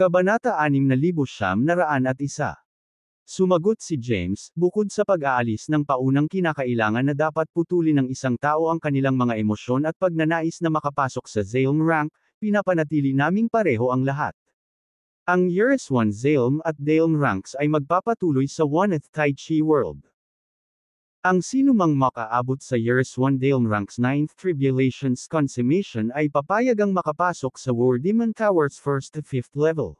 Kabanata 6,901. Sumagot si James, bukod sa pag-aalis ng paunang kinakailangan na dapat putulin ng isang tao ang kanilang mga emosyon at pagnanais na makapasok sa Zalm rank, pinapanatili naming pareho ang lahat. Ang Years 1 Zalm at Dalm ranks ay magpapatuloy sa 1th Tai Chi World. Ang sinumang makaabot sa Years 1 Dalm ranks 9th Tribulations Consummation ay papayagang makapasok sa War Demon Towers 1st to 5th level.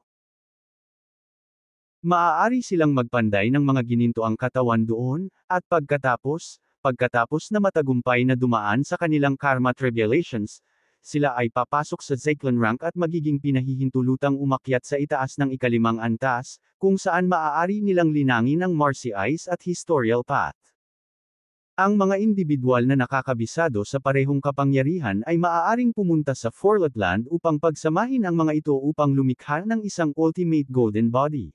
Maaari silang magpanday ng mga ginintoang katawan doon, at pagkatapos na matagumpay na dumaan sa kanilang Karma Tribulations, sila ay papasok sa Zeklan rank at magiging pinahihintulutang umakyat sa itaas ng ikalimang antas, kung saan maaari nilang linangin ang Marcy Ice at Historial Path. Ang mga individual na nakakabisado sa parehong kapangyarihan ay maaaring pumunta sa Forletland upang pagsamahin ang mga ito upang lumikha ng isang Ultimate Golden Body.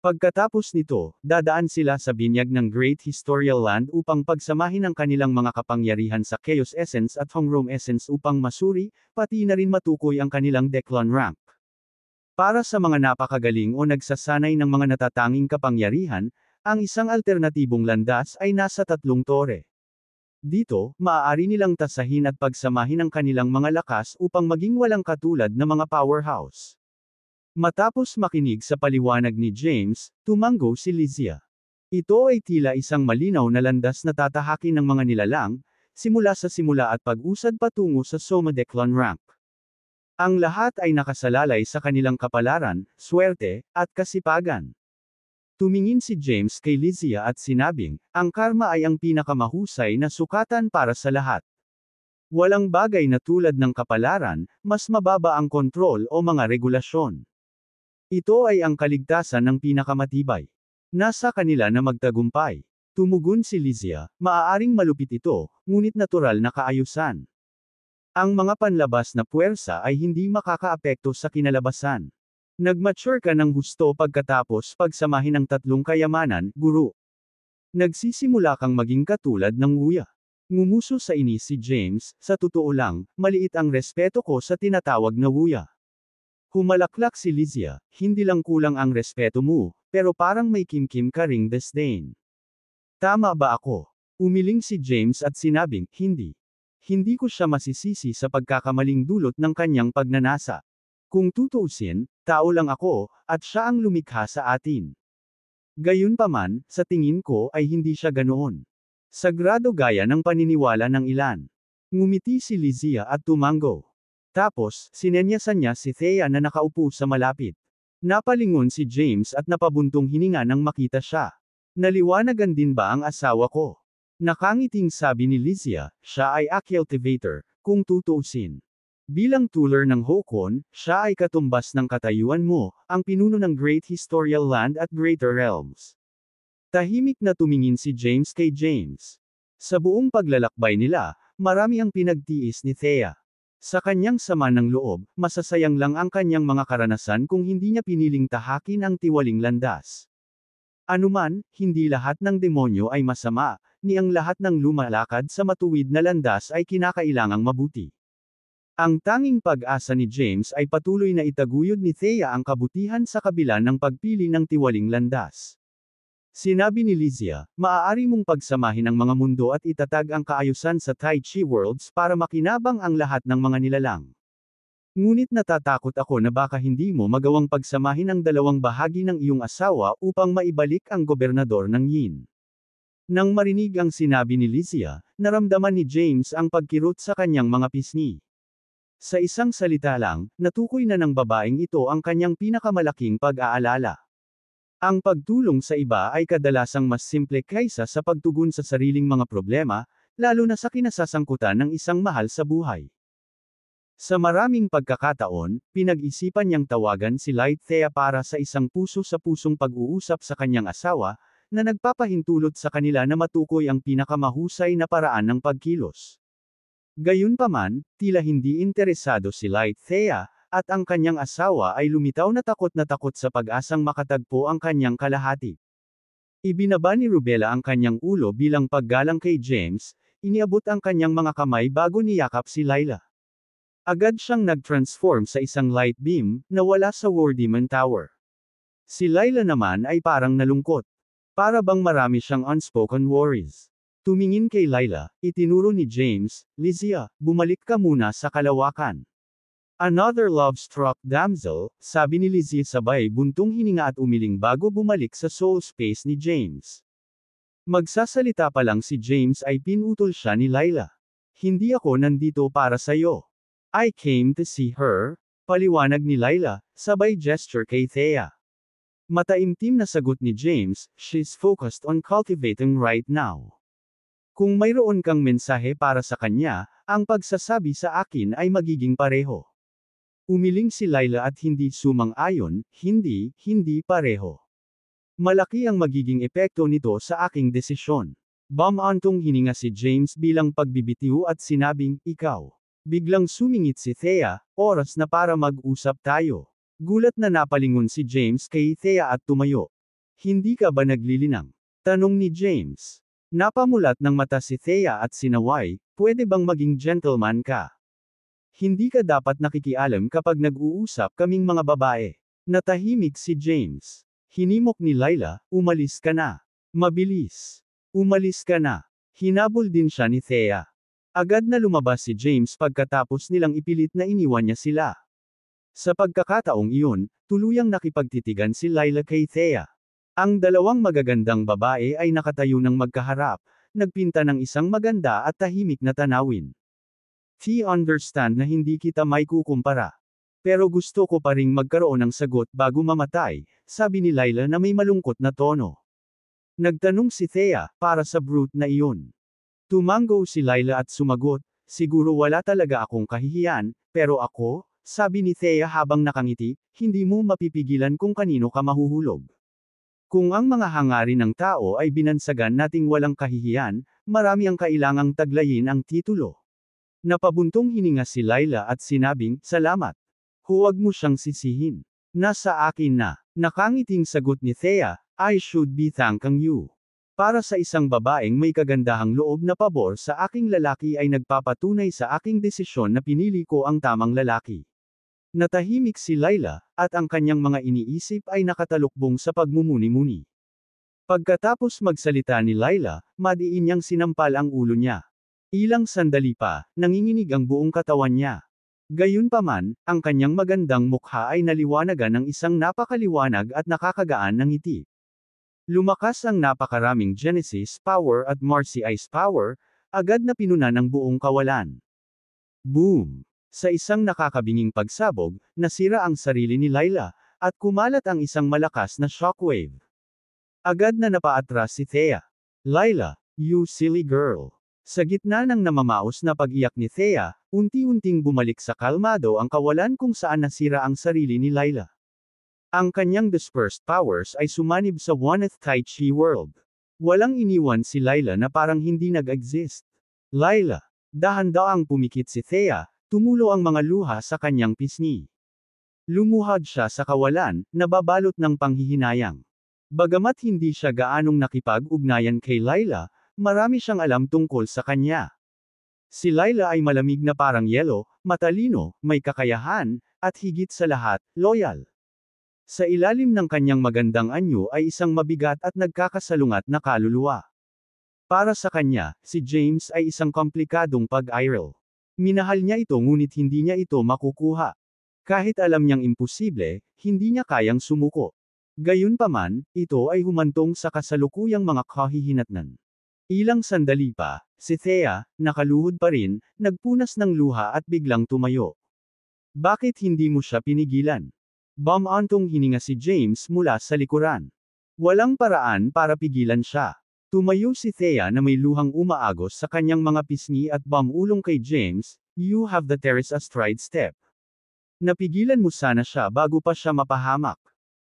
Pagkatapos nito, dadaan sila sa binyag ng Great Historial Land upang pagsamahin ang kanilang mga kapangyarihan sa Chaos Essence at Hongrome Essence upang masuri, pati na rin matukoy ang kanilang Declan rank. Para sa mga napakagaling o nagsasanay ng mga natatanging kapangyarihan, ang isang alternatibong landas ay nasa 3 tore. Dito, maaari nilang tasahin at pagsamahin ang kanilang mga lakas upang maging walang katulad na mga powerhouse. Matapos makinig sa paliwanag ni James, tumango si Lysia. Ito ay tila isang malinaw na landas na tatahakin ng mga nilalang, simula sa simula at pag-usad patungo sa Soma Declan rank. Ang lahat ay nakasalalay sa kanilang kapalaran, swerte, at kasipagan. Tumingin si James kay Lysia at sinabing, ang karma ay ang pinakamahusay na sukatan para sa lahat. Walang bagay na tulad ng kapalaran, mas mababa ang kontrol o mga regulasyon. Ito ay ang kaligtasan ng pinakamatibay. Nasa kanila na magtagumpay. Tumugon si Lysia, maaaring malupit ito, ngunit natural na kaayusan. Ang mga panlabas na puwersa ay hindi makakaapekto sa kinalabasan. Nag-mature ka ng husto pagkatapos pagsamahin ang 3 kayamanan, guro. Nagsisimula kang maging katulad ng Wuya. Ngumuso sa inis si James, sa totoo lang, maliit ang respeto ko sa tinatawag na Wuya. Humalaklak si Lysia, hindi lang kulang ang respeto mo, pero parang may kimkim ka ring disdain. Tama ba ako? Umiling si James at sinabing, hindi. Hindi ko siya masisisi sa pagkakamaling dulot ng kanyang pagnanasa. Kung tutuusin, tao lang ako, at siya ang lumikha sa atin. Gayunpaman, sa tingin ko ay hindi siya ganoon. Sagrado gaya ng paniniwala ng ilan. Ngumiti si Lysia at tumango. Tapos, sinenyasan niya si Thea na nakaupo sa malapit. Napalingon si James at napabuntong hininga nang makita siya. Naliwanagan din ba ang asawa ko? Nakangiting sabi ni Lysia, siya ay cultivator, kung tutuusin. Bilang tuller ng Hokon, siya ay katumbas ng katayuan mo, ang pinuno ng Great Historial Land at Greater Realms. Tahimik na tumingin si James kay James. Sa buong paglalakbay nila, marami ang pinagtiis ni Thea. Sa kanyang sama ng loob, masasayang lang ang kanyang mga karanasan kung hindi niya piniling tahakin ang tiwaling landas. Anuman, hindi lahat ng demonyo ay masama, ni ang lahat ng lumalakad sa matuwid na landas ay kinakailangang mabuti. Ang tanging pag-asa ni James ay patuloy na itaguyod ni Thea ang kabutihan sa kabila ng pagpili ng tiwaling landas. Sinabi ni Lysia, maaari mong pagsamahin ang mga mundo at itatag ang kaayusan sa Tai Chi Worlds para makinabang ang lahat ng mga nilalang. Ngunit natatakot ako na baka hindi mo magawang pagsamahin ang 2 bahagi ng iyong asawa upang maibalik ang gobernador ng Yin. Nang marinig ang sinabi ni Lysia, naramdaman ni James ang pagkirot sa kanyang mga pisngi. Sa isang salita lang, natukoy na ng babaeng ito ang kanyang pinakamalaking pag-aalala. Ang pagtulong sa iba ay kadalasang mas simple kaysa sa pagtugon sa sariling mga problema, lalo na sa kinasasangkutan ng isang mahal sa buhay. Sa maraming pagkakataon, pinag-isipan niyang tawagan si Light Thea para sa isang puso-sa-pusong pag-uusap sa kanyang asawa, na nagpapahintulot sa kanila na matukoy ang pinakamahusay na paraan ng pagkilos. Gayunpaman, tila hindi interesado si Light Thea, at ang kanyang asawa ay lumitaw na takot sa pag-asang makatagpo ang kanyang kalahati. Ibinaba ni Rubella ang kanyang ulo bilang paggalang kay James, iniabot ang kanyang mga kamay bago niyakap si Layla. Agad siyang nag-transform sa isang light beam, na wala sa War Demon Tower. Si Layla naman ay parang nalungkot. Para bang marami siyang unspoken worries. Tumingin kay Layla, itinuro ni James, Lizia, bumalik ka muna sa kalawakan. Another love-struck damsel, sabi ni Lizzie sabay buntong hininga at umiling bago bumalik sa soul space ni James. Magsasalita pa lang si James ay pinutol siya ni Layla. Hindi ako nandito para sa'yo. I came to see her, paliwanag ni Layla, sabay gesture kay Thea. Mataimtim na sagot ni James, she's focused on cultivating right now. Kung mayroon kang mensahe para sa kanya, ang pagsasabi sa akin ay magiging pareho. Umiling si Layla at hindi sumang-ayon, hindi pareho. Malaki ang magiging epekto nito sa aking desisyon. Bumantong hininga si James bilang pagbibitiw at sinabing, ikaw. Biglang sumingit si Thea, oras na para mag-usap tayo. Gulat na napalingon si James kay Thea at tumayo. Hindi ka ba naglilinang? Tanong ni James. Napamulat ng mata si Thea at sinaway, pwede bang maging gentleman ka? Hindi ka dapat nakikialam kapag nag-uusap kaming mga babae. Natahimik si James. Hinimok ni Layla, umalis ka na. Mabilis. Umalis ka na. Hinabol din siya ni Thea. Agad na lumabas si James pagkatapos nilang ipilit na iniwan niya sila. Sa pagkakataong iyon, tuluyang nakipagtitigan si Layla kay Thea. Ang dalawang magagandang babae ay nakatayo ng magkaharap, nagpinta ng isang maganda at tahimik na tanawin. I understand na hindi kita may kukumpara. Pero gusto ko pa ring magkaroon ng sagot bago mamatay, sabi ni Layla na may malungkot na tono. Nagtanong si Thea, para sa brute na iyon. Tumango si Layla at sumagot, siguro wala talaga akong kahihiyan, pero ako, sabi ni Thea habang nakangiti, hindi mo mapipigilan kung kanino ka mahuhulog. Kung ang mga hangarin ng tao ay binansagan nating walang kahihiyan, marami ang kailangang taglayin ang titulo. Napabuntong hininga si Layla at sinabing, salamat. Huwag mo siyang sisihin. Nasa akin na. Nakangiting sagot ni Thea, I should be thanking you. Para sa isang babaeng may kagandahang loob na pabor sa aking lalaki ay nagpapatunay sa aking desisyon na pinili ko ang tamang lalaki. Natahimik si Layla, at ang kanyang mga iniisip ay nakatalukbong sa pagmumuni-muni. Pagkatapos magsalita ni Layla, madiin niyang sinampal ang ulo niya. Ilang sandali pa, nanginginig ang buong katawan niya. Gayunpaman, ang kanyang magandang mukha ay naliwanagan ng isang napakaliwanag at nakakagaan ng ngiti. Lumakas ang napakaraming Genesis power at Marcy Ice power, agad na pinunan ang buong kawalan. Boom! Sa isang nakakabinging pagsabog, nasira ang sarili ni Layla, at kumalat ang isang malakas na shockwave. Agad na napaatras si Thea. Layla, you silly girl. Sa gitna ng namamaos na pag-iyak ni Thea, unti-unting bumalik sa kalmado ang kawalan kung saan nasira ang sarili ni Layla. Ang kanyang dispersed powers ay sumanib sa One-th Tai Chi world. Walang iniwan si Layla na parang hindi nag-exist. Layla, dahan-daang pumikit si Thea, tumulo ang mga luha sa kanyang pisngi. Lumuhad siya sa kawalan, nababalot ng panghihinayang. Bagamat hindi siya gaanong nakipag-ugnayan kay Layla, marami siyang alam tungkol sa kanya. Si Layla ay malamig na parang yelo, matalino, may kakayahan, at higit sa lahat, loyal. Sa ilalim ng kanyang magandang anyo ay isang mabigat at nagkakasalungat na kaluluwa. Para sa kanya, si James ay isang komplikadong pag-iral. Minahal niya ito ngunit hindi niya ito makukuha. Kahit alam niyang imposible, hindi niya kayang sumuko. Gayunpaman, ito ay humantong sa kasalukuyang mga kahihinatnan. Ilang sandali pa, si Thea, nakaluhod pa rin, nagpunas ng luha at biglang tumayo. Bakit hindi mo siya pinigilan? Bumantong hininga si James mula sa likuran. Walang paraan para pigilan siya. Tumayo si Thea na may luhang umaagos sa kanyang mga pisngi at bumulong kay James, you have the terrace astride step. Napigilan mo sana siya bago pa siya mapahamak.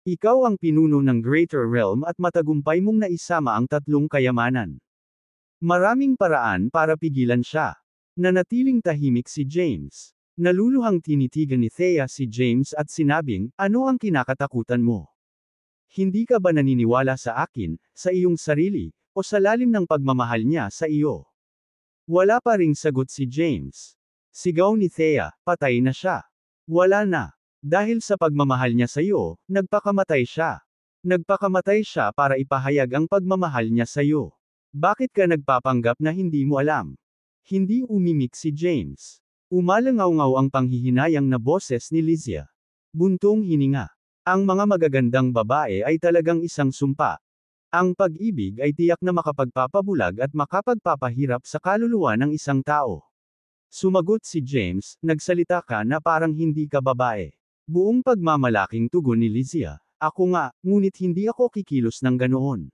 Ikaw ang pinuno ng Greater Realm at matagumpay mong naisama ang tatlong kayamanan. Maraming paraan para pigilan siya. Nanatiling tahimik si James. Naluluhang tinitigan ni Thea si James at sinabing, ano ang kinakatakutan mo? Hindi ka ba naniniwala sa akin, sa iyong sarili, o sa lalim ng pagmamahal niya sa iyo? Wala pa ring sagot si James. Sigaw ni Thea, patay na siya. Wala na. Dahil sa pagmamahal niya sa iyo, nagpakamatay siya. Nagpakamatay siya para ipahayag ang pagmamahal niya sa iyo. Bakit ka nagpapanggap na hindi mo alam? Hindi umimik si James. Umalangaw-ngaw ang panghihinayang na boses ni Lizia. Buntong hininga. Ang mga magagandang babae ay talagang isang sumpa. Ang pag-ibig ay tiyak na makapagpapabulag at makapagpapahirap sa kaluluwa ng isang tao. Sumagot si James, nagsalita ka na parang hindi ka babae. Buong pagmamalaking tugon ni Lizia, ako nga, ngunit hindi ako kikilos ng ganoon.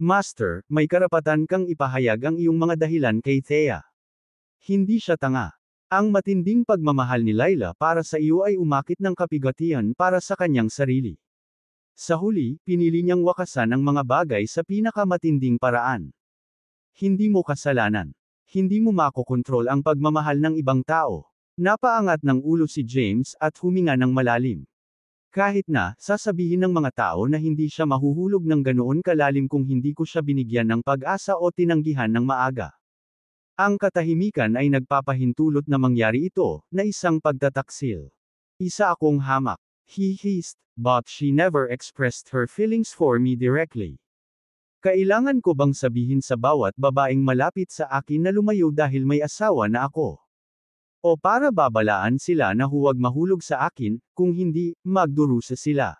Master, may karapatan kang ipahayag ang iyong mga dahilan kay Thea. Hindi siya tanga. Ang matinding pagmamahal ni Layla para sa iyo ay umakit ng kapigatian para sa kanyang sarili. Sa huli, pinili niyang wakasan ang mga bagay sa pinakamatinding paraan. Hindi mo kasalanan. Hindi mo makokontrol ang pagmamahal ng ibang tao. Napaangat ng ulo si James at huminga ng malalim. Kahit na, sasabihin ng mga tao na hindi siya mahuhulog ng ganoon kalalim kung hindi ko siya binigyan ng pag-asa o tinanggihan ng maaga. Ang katahimikan ay nagpapahintulot na mangyari ito, na isang pagtataksil. Isa akong hamak. He hissed, but she never expressed her feelings for me directly. Kailangan ko bang sabihin sa bawat babaeng malapit sa akin na lumayo dahil may asawa na ako? O para babalaan sila na huwag mahulog sa akin, kung hindi, magdurusa sila.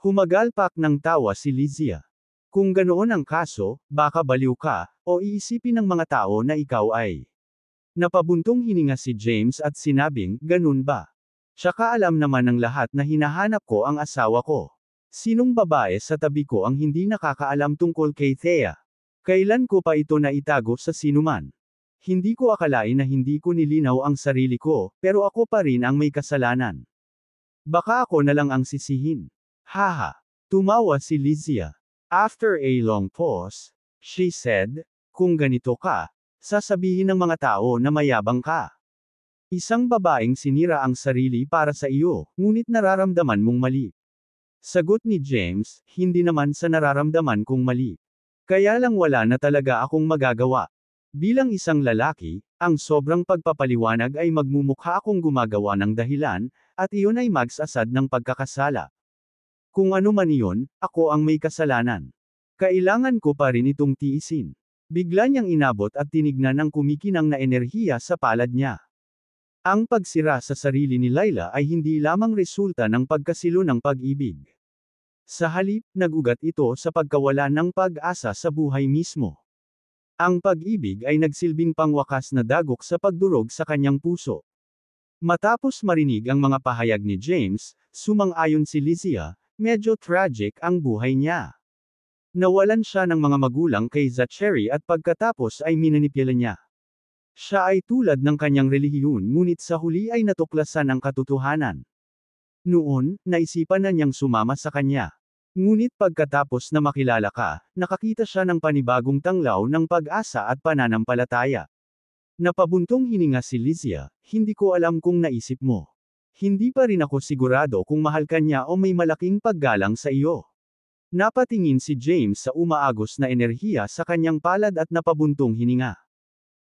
Humagalpak ng tawa si Lizia. Kung ganoon ang kaso, baka baliw ka, o iisipin ng mga tao na ikaw ay. Napabuntong hininga si James at sinabing, ganun ba? Tsaka alam naman ng lahat na hinahanap ko ang asawa ko. Sinong babae sa tabi ko ang hindi nakakaalam tungkol kay Thea? Kailan ko pa ito naitago sa sinuman? Hindi ko akalain na hindi ko nilinaw ang sarili ko, pero ako pa rin ang may kasalanan. Baka ako na lang ang sisihin. Haha. Tumawa si Lizia. After a long pause, she said, kung ganito ka, sasabihin ng mga tao na mayabang ka. Isang babaeng sinira ang sarili para sa iyo, ngunit nararamdaman mong mali. Sagot ni James, hindi naman sa nararamdaman kong mali. Kaya lang wala na talaga akong magagawa. Bilang isang lalaki, ang sobrang pagpapaliwanag ay magmumukha akong gumagawa ng dahilan, at iyon ay magsasad ng pagkakasala. Kung ano man iyon, ako ang may kasalanan. Kailangan ko pa rin itong tiisin. Bigla niyang inabot at tinignan ang kumikinang na enerhiya sa palad niya. Ang pagsira sa sarili ni Layla ay hindi lamang resulta ng pagkasilo ng pag-ibig. Sa halip, nagugat ito sa pagkawala ng pag-asa sa buhay mismo. Ang pag-ibig ay nagsilbing pangwakas na dagok sa pagdurog sa kanyang puso. Matapos marinig ang mga pahayag ni James, sumang-ayon si Lizia, medyo tragic ang buhay niya. Nawalan siya ng mga magulang kay Zachary at pagkatapos ay minanipila niya. Siya ay tulad ng kanyang relihiyon ngunit sa huli ay natuklasan ang katotohanan. Noon, naisipan na niyang sumama sa kanya. Ngunit pagkatapos na makilala ka, nakakita siya ng panibagong tanglaw ng pag-asa at pananampalataya. Napabuntong hininga si Lizia, hindi ko alam kung naisip mo. Hindi pa rin ako sigurado kung mahal ka niya o may malaking paggalang sa iyo. Napatingin si James sa umaagos na enerhiya sa kanyang palad at napabuntong hininga.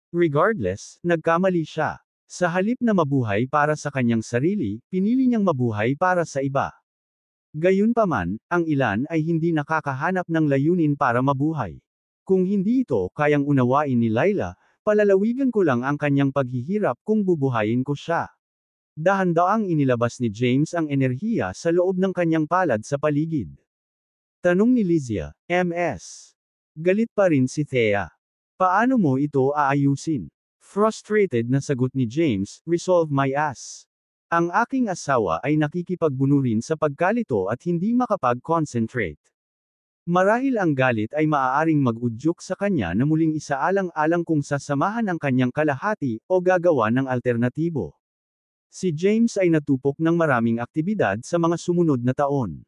Regardless, nagkamali siya. Sa halip na mabuhay para sa kanyang sarili, pinili niyang mabuhay para sa iba. Gayunpaman, ang ilan ay hindi nakakahanap ng layunin para mabuhay. Kung hindi ito kayang unawain ni Layla, palalawigan ko lang ang kanyang paghihirap kung bubuhayin ko siya. Dahan-daang inilabas ni James ang enerhiya sa loob ng kanyang palad sa paligid. Tanong ni Lizia, MS. Galit pa rin si Thea. Paano mo ito aayusin? Frustrated na sagot ni James, resolve my ass. Ang aking asawa ay nakikipagbunurin sa pagkalito at hindi makapag-concentrate. Marahil ang galit ay maaaring mag-udyok sa kanya na muling isaalang-alang kung sasamahan ang kanyang kalahati o gagawa ng alternatibo. Si James ay natupok ng maraming aktibidad sa mga sumunod na taon.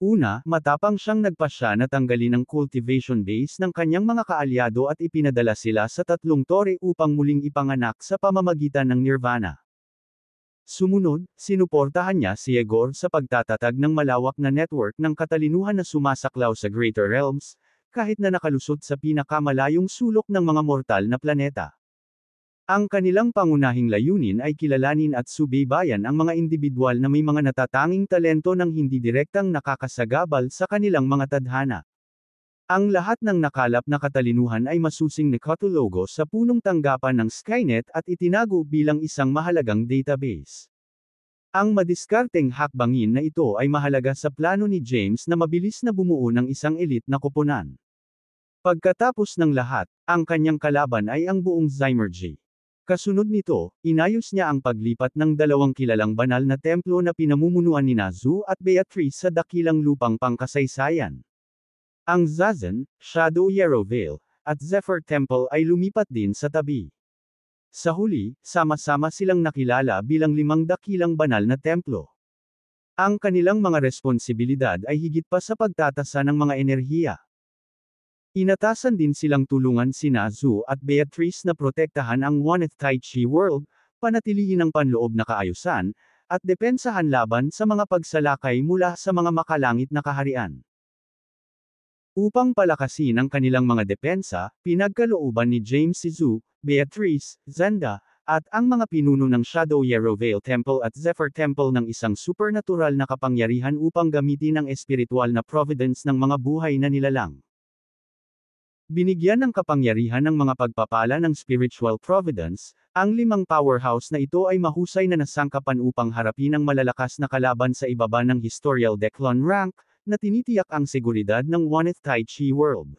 Una, matapang siyang nagpasya na tanggalin ang cultivation base ng kanyang mga kaalyado at ipinadala sila sa 3 tore upang muling ipanganak sa pamamagitan ng Nirvana. Sumunod, sinuportahan niya si Yegor sa pagtatatag ng malawak na network ng katalinuhan na sumasaklaw sa Greater Realms, kahit na nakalusot sa pinakamalayong sulok ng mga mortal na planeta. Ang kanilang pangunahing layunin ay kilalanin at subaybayan ang mga indibidwal na may mga natatanging talento nang hindi direktang nakakasagabal sa kanilang mga tadhana. Ang lahat ng nakalap na katalinuhan ay masusing nakatulogo sa punong tanggapan ng Skynet at itinago bilang isang mahalagang database. Ang madiskarteng hakbangin na ito ay mahalaga sa plano ni James na mabilis na bumuo ng isang elite na koponan. Pagkatapos ng lahat, ang kanyang kalaban ay ang buong Zymergy. Kasunod nito, inayos niya ang paglipat ng dalawang kilalang banal na templo na pinamumunuan ni Zu at Beatrice sa dakilang lupang pangkasaysayan. Ang Zazen, Shadow Yarrow Vale, at Zephyr Temple ay lumipat din sa tabi. Sa huli, sama-sama silang nakilala bilang 5 dakilang banal na templo. Ang kanilang mga responsibilidad ay higit pa sa pagtatasa ng mga enerhiya. Inatasan din silang tulungan sina Zu at Beatrice na protektahan ang Waneth Tai Chi World, panatilihin ang panloob na kaayusan, at depensahan laban sa mga pagsalakay mula sa mga makalangit na kaharian. Upang palakasin ang kanilang mga depensa, pinagkalooban ni James si Zu, Beatrice, Zenda, at ang mga pinuno ng Shadow Yarrow Vale Temple at Zephyr Temple ng isang supernatural na kapangyarihan upang gamitin ang espiritual na providence ng mga buhay na nilalang. Binigyan ng kapangyarihan ng mga pagpapala ng spiritual providence, ang 5 powerhouse na ito ay mahusay na nasangkapan upang harapin ang malalakas na kalaban sa ibaba ng historical decline rank, na tinitiyak ang seguridad ng Waneth Tai Chi World.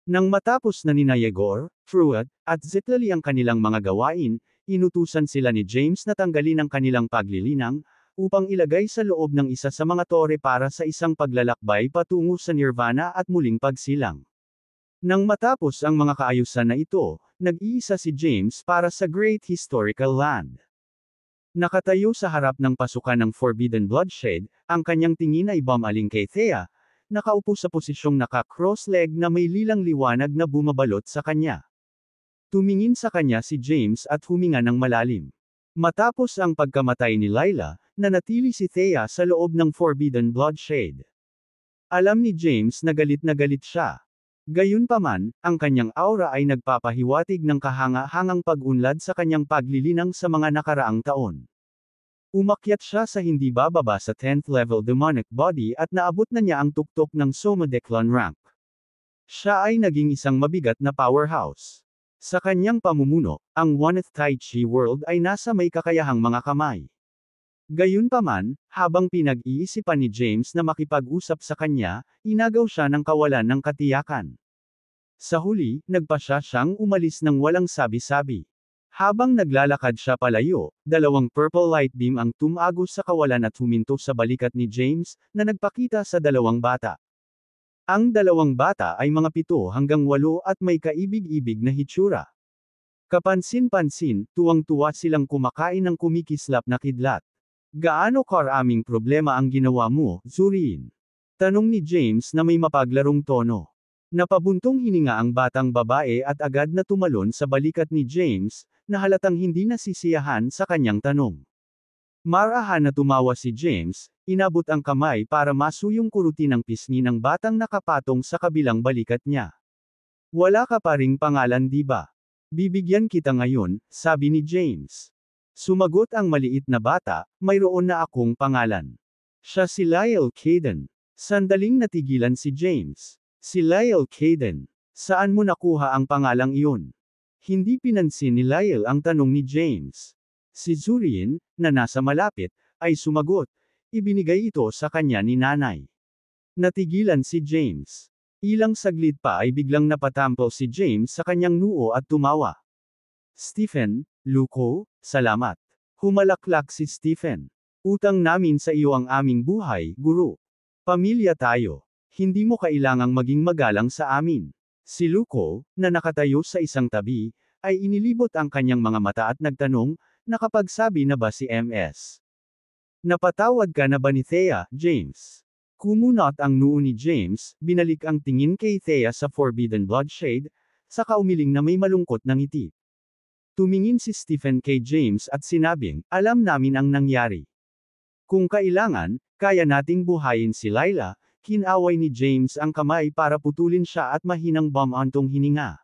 Nang matapos na nina Yegor, Truett, at Zitlali ang kanilang mga gawain, inutusan sila ni James na tanggalin ang kanilang paglilinang, upang ilagay sa loob ng isa sa mga tore para sa isang paglalakbay patungo sa Nirvana at muling pagsilang. Nang matapos ang mga kaayusan na ito, nag-iisa si James para sa Great Historical Land. Nakatayo sa harap ng pasukan ng Forbidden Bloodshed, ang kanyang tingin ay bumaling kay Thea, nakaupo sa posisyong naka-cross-leg na may lilang liwanag na bumabalot sa kanya. Tumingin sa kanya si James at huminga ng malalim. Matapos ang pagkamatay ni Lila, nanatili si Thea sa loob ng Forbidden Bloodshed. Alam ni James na galit siya. Gayunpaman, ang kanyang aura ay nagpapahiwatig ng kahanga-hangang pag-unlad sa kanyang paglilinang sa mga nakaraang taon. Umakyat siya sa hindi bababa sa 10th level demonic body at naabot na niya ang tuktok ng Soma Declan rank. Siya ay naging isang mabigat na powerhouse. Sa kanyang pamumuno, ang Waneth Tai Chi World ay nasa may kakayahang mga kamay. Gayunpaman, habang pinag-iisipan ni James na makipag-usap sa kanya, inagaw siya ng kawalan ng katiyakan. Sa huli, nagpasya siyang umalis ng walang sabi-sabi. Habang naglalakad siya palayo, 2 purple light beam ang tumagos sa kawalan at huminto sa balikat ni James, na nagpakita sa 2 bata. Ang 2 bata ay mga 7 hanggang 8 at may kaibig-ibig na hitsura. Kapansin-pansin, tuwang-tuwa silang kumakain ng kumikislap na kidlat. Gaano karaming problema ang ginawa mo, Zuriin? Tanong ni James na may mapaglarong tono. Napabuntong hininga ang batang babae at agad na tumalon sa balikat ni James, na halatang hindi nasisiyahan sa kanyang tanong. Marahan na tumawa si James, inabot ang kamay para masuyong kurutin ang pisngi ng batang nakapatong sa kabilang balikat niya. Wala ka pa ring pangalan di ba? Bibigyan kita ngayon, sabi ni James. Sumagot ang maliit na bata, mayroon na akong pangalan. Siya si Lyle Caden. Sandaling natigilan si James. Si Lyle Caden. Saan mo nakuha ang pangalang iyon? Hindi pinansin ni Lyle ang tanong ni James. Si Zuriin, na nasa malapit, ay sumagot. Ibinigay ito sa kanya ni nanay. Natigilan si James. Ilang saglit pa ay biglang napatampol si James sa kanyang noo at tumawa. Stephen, Luko, salamat. Humalaklak si Stephen. Utang namin sa iyo ang aming buhay, guro. Pamilya tayo. Hindi mo kailangang maging magalang sa amin. Si Luko, na nakatayo sa isang tabi, ay inilibot ang kanyang mga mata at nagtanong, nakapagsabi na ba si MS? Napatawad ka na ba ni Thea, James? Kumunot ang noo ni James, binalik ang tingin kay Thea sa Forbidden Bloodshed, saka umiling na may malungkot na ngiti. Tumingin si Stephen kay James at sinabing, alam namin ang nangyari. Kung kailangan, kaya nating buhayin si Lila, kinaway ni James ang kamay para putulin siya at mahinang bumantong hininga.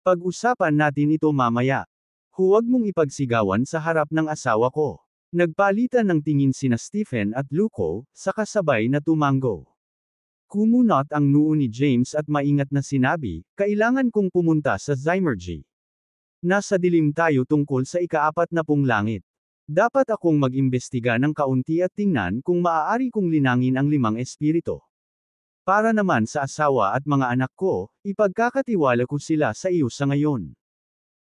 Pag-usapan natin ito mamaya. Huwag mong ipagsigawan sa harap ng asawa ko. Nagpalitan ng tingin sina Stephen at Luco, sa kasabay na tumango. Kumunot ang noo ni James at maingat na sinabi, kailangan kong pumunta sa Zymergy. Nasa dilim tayo tungkol sa ika-40 langit. Dapat akong mag-imbestiga ng kaunti at tingnan kung maaari kong linangin ang 5 espiritu. Para naman sa asawa at mga anak ko, ipagkakatiwala ko sila sa iyo sa ngayon.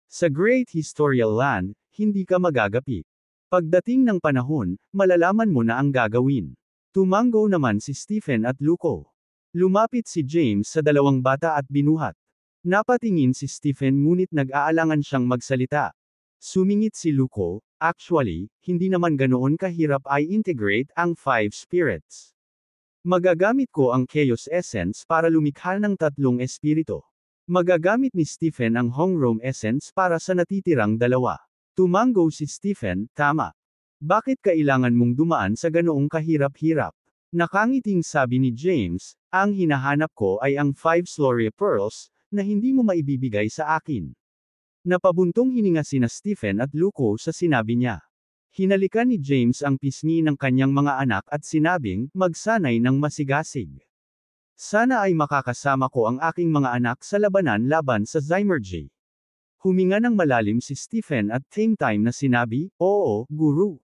Sa Great Historical Land, hindi ka magagapi. Pagdating ng panahon, malalaman mo na ang gagawin. Tumango naman si Stephen at Luco. Lumapit si James sa dalawang bata at binuhat. Napatingin si Stephen ngunit nag-aalangan siyang magsalita. Sumingit si Luco, actually, hindi naman ganoon kahirap i-integrate ang 5 spirits. Magagamit ko ang Chaos Essence para lumikha ng 3 espiritu. Magagamit ni Stephen ang Hongroom Essence para sa natitirang 2. Tumango si Stephen, tama. Bakit kailangan mong dumaan sa ganoong kahirap-hirap? Nakangiting sabi ni James, ang hinahanap ko ay ang 5 Sloria Pearls, na hindi mo maibibigay sa akin. Napabuntong hininga sina Stephen at Luco sa sinabi niya. Hinalikan ni James ang pisngi ng kanyang mga anak at sinabing, magsanay ng masigasig. Sana ay makakasama ko ang aking mga anak sa labanan laban sa Zymergy. Huminga ng malalim si Stephen at same time na sinabi, oo, guru.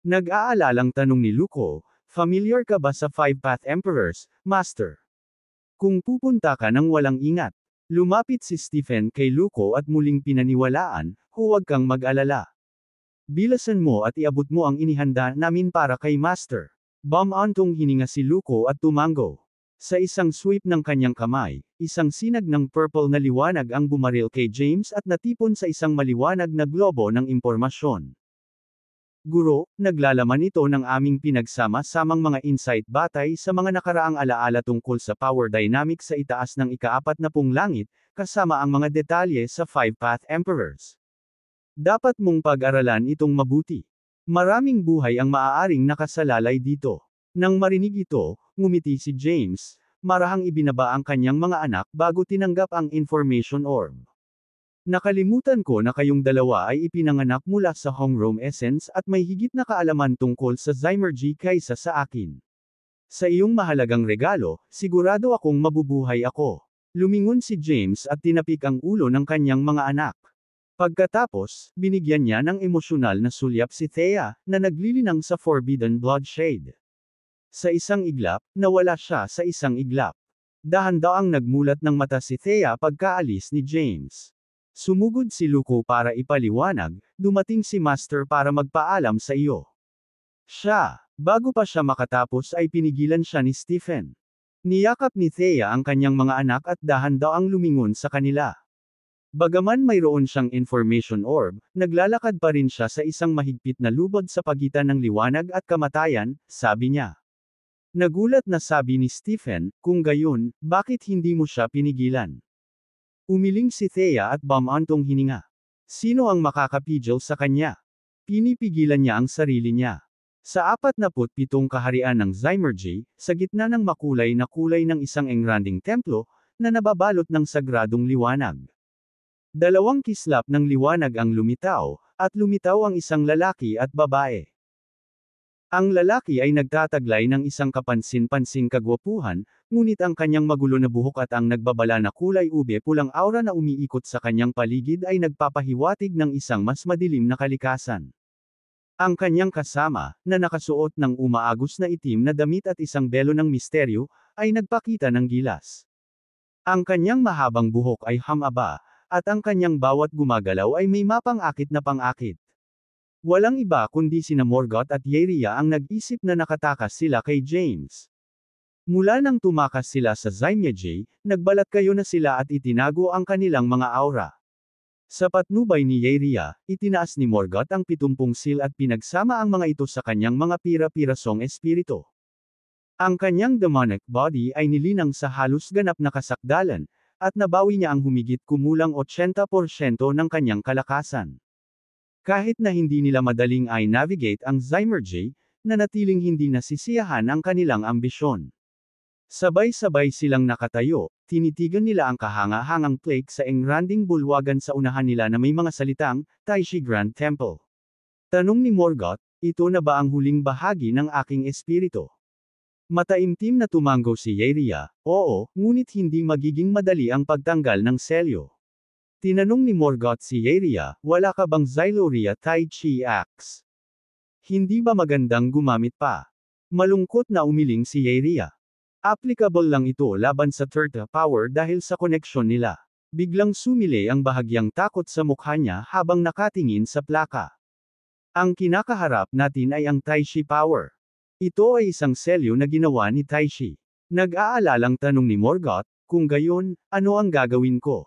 Nag-aalalang tanong ni Luco, familiar ka ba sa 5 Path Emperors, Master? Kung pupunta ka ng walang ingat. Lumapit si Stephen kay Luco at muling pinaniwalaan, huwag kang mag-alala. Bilasan mo at iabot mo ang inihanda namin para kay Master. Bumantong hininga si Luco at tumango. Sa isang sweep ng kanyang kamay, isang sinag ng purple na liwanag ang bumaril kay James at natipon sa isang maliwanag na globo ng impormasyon. Guro, naglalaman ito ng aming pinagsama-samang mga insight batay sa mga nakaraang alaala tungkol sa power dynamics sa itaas ng ika-40 langit, kasama ang mga detalye sa 5 Path Emperors. Dapat mong pag-aralan itong mabuti. Maraming buhay ang maaaring nakasalalay dito. Nang marinig ito, ngumiti si James, marahang ibinaba ang kanyang mga anak bago tinanggap ang information orb. Nakalimutan ko na kayong dalawa ay ipinanganak mula sa Hongroom Essence at may higit na kaalaman tungkol sa Zymergy kaysa sa akin. Sa iyong mahalagang regalo, sigurado akong mabubuhay ako. Lumingon si James at tinapik ang ulo ng kanyang mga anak. Pagkatapos, binigyan niya ng emosyonal na sulyap si Thea, na naglilinang sa Forbidden Bloodshade. Sa isang iglap, nawala siya sa isang iglap. Dahan-daang nagmulat ng mata si Thea pagkaalis ni James. Sumugod si Luco para ipaliwanag, dumating si Master para magpaalam sa iyo. Bago pa siya makatapos ay pinigilan siya ni Stephen. Niyakap ni Thea ang kanyang mga anak at dahan-daang lumingon sa kanila. Bagaman mayroon siyang information orb, naglalakad pa rin siya sa isang mahigpit na lubod sa pagitan ng liwanag at kamatayan, sabi niya. Nagulat na sabi ni Stephen, kung gayon, bakit hindi mo siya pinigilan? Umiling si Thea at bumantong hininga. Sino ang makakapigil sa kanya? Pinipigilan niya ang sarili niya. Sa 47 kaharian ng Zymergy, sa gitna ng makulay na kulay ng isang engranding templo, na nababalot ng sagradong liwanag. 2 kislap ng liwanag ang lumitaw, at lumitaw ang isang lalaki at babae. Ang lalaki ay nagtataglay ng isang kapansin-pansing kagwapuhan, ngunit ang kanyang magulo na buhok at ang nagbabala na kulay ube pulang aura na umiikot sa kanyang paligid ay nagpapahiwatig ng isang mas madilim na kalikasan. Ang kanyang kasama, na nakasuot ng umaagos na itim na damit at isang belo ng misteryo, ay nagpakita ng gilas. Ang kanyang mahabang buhok ay hamaba, at ang kanyang bawat gumagalaw ay may mapang-akit na pang-akit. Walang iba kundi sina Morgoth at Yeria ang nag-isip na nakatakas sila kay James. Mula nang tumakas sila sa Zymergy, nagbalat kayo na sila at itinago ang kanilang mga aura. Sa patnubay ni Yeria, itinaas ni Morgoth ang 70 seal at pinagsama ang mga ito sa kanyang mga pira-pirasong espiritu. Ang kanyang demonic body ay nilinang sa halos ganap na kasakdalan, at nabawi niya ang humigit kumulang 80% ng kanyang kalakasan. Kahit na hindi nila madaling i-navigate ang Zymergy, nanatiling hindi nasisiyahan ang kanilang ambisyon. Sabay-sabay silang nakatayo, tinitigan nila ang kahanga-hangang plaque sa engranding bulwagan sa unahan nila na may mga salitang, Taishi Grand Temple. Tanong ni Morgoth, ito na ba ang huling bahagi ng aking espiritu? Mataimtim na tumango si Yaeria, oo, ngunit hindi magiging madali ang pagtanggal ng selyo. Tinanong ni Morgoth si Yaeria, wala ka bang Xyloria Tai Chi Axe? Hindi ba magandang gumamit pa? Malungkot na umiling si Yaeria. Applicable lang ito laban sa third power dahil sa koneksyon nila. Biglang sumili ang bahagyang takot sa mukha niya habang nakatingin sa plaka. Ang kinakaharap natin ay ang Taishi Power. Ito ay isang selyo na ginawa ni Taishi. Nag-aalalang tanong ni Morgoth, kung gayon, ano ang gagawin ko?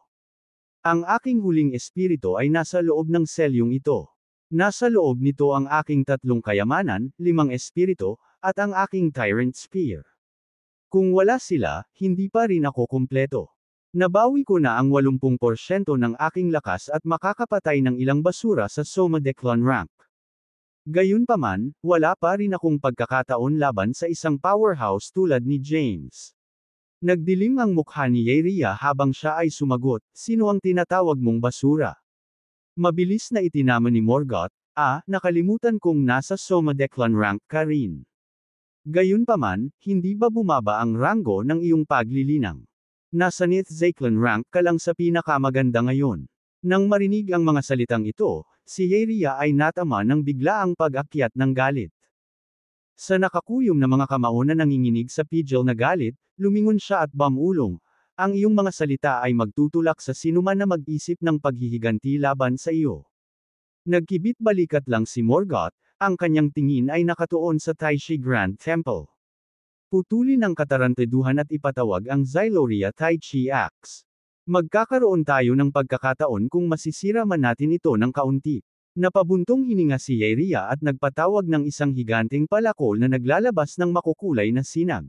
Ang aking huling espiritu ay nasa loob ng selyong ito. Nasa loob nito ang aking 3 kayamanan, 5 espiritu, at ang aking Tyrant Spear. Kung wala sila, hindi pa rin ako kumpleto. Nabawi ko na ang 80% ng aking lakas at makakapatay ng ilang basura sa Soma Declan rank. Gayunpaman, wala pa rin akong pagkakataon laban sa isang powerhouse tulad ni James. Nagdilim ang mukha ni Yaeria habang siya ay sumagot, sino ang tinatawag mong basura? Mabilis na itinama ni Morgoth, nakalimutan kong nasa Soma Declan rank ka rin. Gayunpaman, hindi ba bumaba ang ranggo ng iyong paglilinang? Nasa 9th Zeklan rank ka lang sa pinakamaganda ngayon. Nang marinig ang mga salitang ito, si Yaeria ay natama ng biglaang pag-akyat ng galit. Sa nakakuyom na mga kamao na nanginginig sa pidgel na galit, lumingon siya at bamulong, ang iyong mga salita ay magtutulak sa sinuman na mag-isip ng paghihiganti laban sa iyo. Nagkibit balikat lang si Morgoth, ang kanyang tingin ay nakatuon sa Taishi Grand Temple. Putulin ang katarantaduhan at ipatawag ang Xyloria Tai Chi Axe. Magkakaroon tayo ng pagkakataon kung masisira man natin ito ng kaunti. Napabuntong hininga si Yaeria at nagpatawag ng isang higanteng palakol na naglalabas ng makukulay na sinag.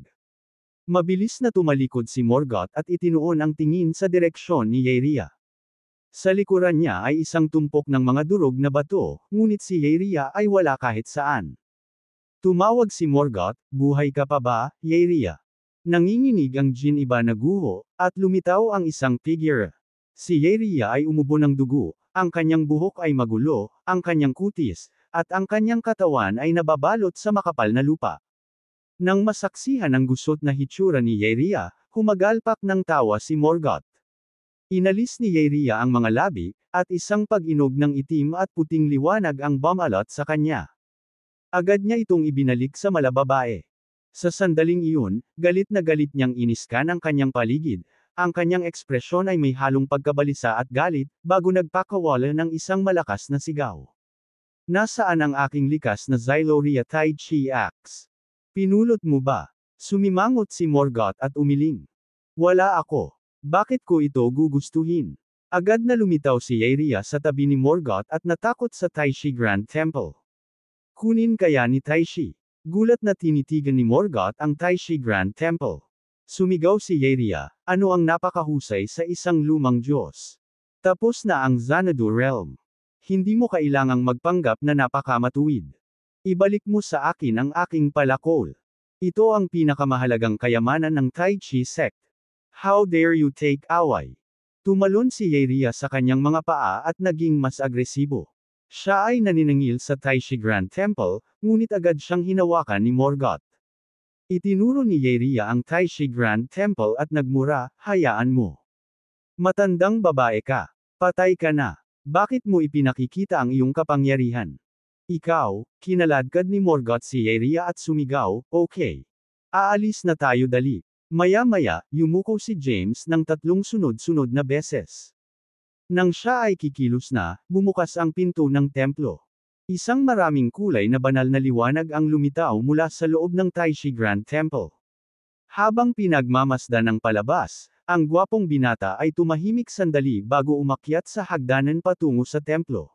Mabilis na tumalikod si Morgoth at itinuon ang tingin sa direksyon ni Yaeria. Sa likuran niya ay isang tumpok ng mga durog na bato, ngunit si Yaeria ay wala kahit saan. Tumawag si Morgoth, buhay ka pa ba, Yaeria? Nanginginig ang Jin-iba na guho, at lumitaw ang isang figure. Si Yaeria ay umubo ng dugo, ang kanyang buhok ay magulo, ang kanyang kutis, at ang kanyang katawan ay nababalot sa makapal na lupa. Nang masaksihan ang gusot na hitsura ni Yaeria, humagalpak ng tawa si Morgoth. Inalis ni Yaeria ang mga labi, at isang pag-inog ng itim at puting liwanag ang bumalot sa kanya. Agad niya itong ibinalik sa malababae. Sa sandaling iyon, galit na galit niyang iniskan ang kanyang paligid, ang kanyang ekspresyon ay may halong pagkabalisa at galit, bago nagpakawala ng isang malakas na sigaw. Nasaan ang aking likas na Xyloria Tai Chi Axe? Pinulot mo ba? Sumimangot si Morgoth at umiling. Wala ako. Bakit ko ito gugustuhin? Agad na lumitaw si Yaeria sa tabi ni Morgoth at natakot sa Taishi Grand Temple. Kunin kaya ni Taishi. Gulat na tinitigan ni Morgoth ang Taishi Grand Temple. Sumigaw si Yaeria, ano ang napakahusay sa isang lumang Diyos? Tapos na ang Xanadu Realm. Hindi mo kailangang magpanggap na napakamatuwid. Ibalik mo sa akin ang aking palakol. Ito ang pinakamahalagang kayamanan ng Tai Chi sect. How dare you take away? Tumalon si Yaeria sa kanyang mga paa at naging mas agresibo. Siya ay naniningil sa Taishi Grand Temple, ngunit agad siyang hinawakan ni Morgoth. Itinuro ni Yaeria ang Taishi Grand Temple at nagmura, hayaan mo. Matandang babae ka. Patay ka na. Bakit mo ipinakikita ang iyong kapangyarihan? Ikaw, kinaladkad ni Morgoth si Yaeria at sumigaw, okay. Aalis na tayo dali. Maya-maya, yumuko si James ng 3 sunod-sunod na beses. Nang siya ay kikilos na, bumukas ang pinto ng templo. Isang maraming kulay na banal na liwanag ang lumitaw mula sa loob ng Taishi Grand Temple. Habang pinagmamasdan ng palabas, ang gwapong binata ay tumahimik sandali bago umakyat sa hagdanan patungo sa templo.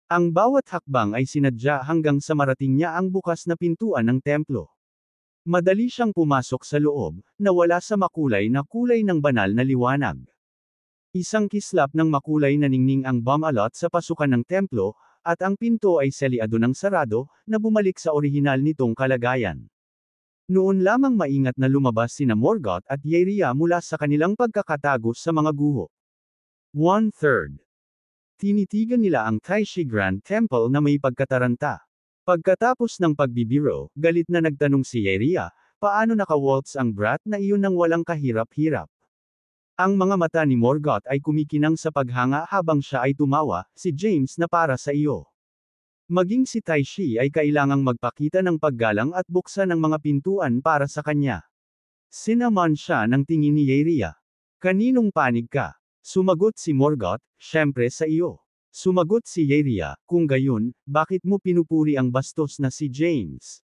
Ang bawat hakbang ay sinadya hanggang sa marating niya ang bukas na pintuan ng templo. Madali siyang pumasok sa loob, na wala sa makulay na kulay ng banal na liwanag. Isang kislap ng makulay na ningning ang bumalot sa pasukan ng templo, at ang pinto ay seliado ng sarado, na bumalik sa orihinal nitong kalagayan. Noon lamang maingat na lumabas sina Morgoth at Yrria mula sa kanilang pagkakatago sa mga guho. 1/3. Tinitigan nila ang Taishi Grand Temple na may pagkataranta. Pagkatapos ng pagbibiro, galit na nagtanong si Yrria, paano naka-waltz ang brat na iyon nang walang kahirap-hirap. Ang mga mata ni Morgoth ay kumikinang sa paghanga habang siya ay tumawa, si James na para sa iyo. Maging si Taishi ay kailangang magpakita ng paggalang at buksan ang mga pintuan para sa kanya. Sinaman siya ng tingin ni Yrria. Kaninong panig ka? Sumagot si Morgoth, syempre sa iyo. Sumagot si Yrria, kung gayon, bakit mo pinupuri ang bastos na si James?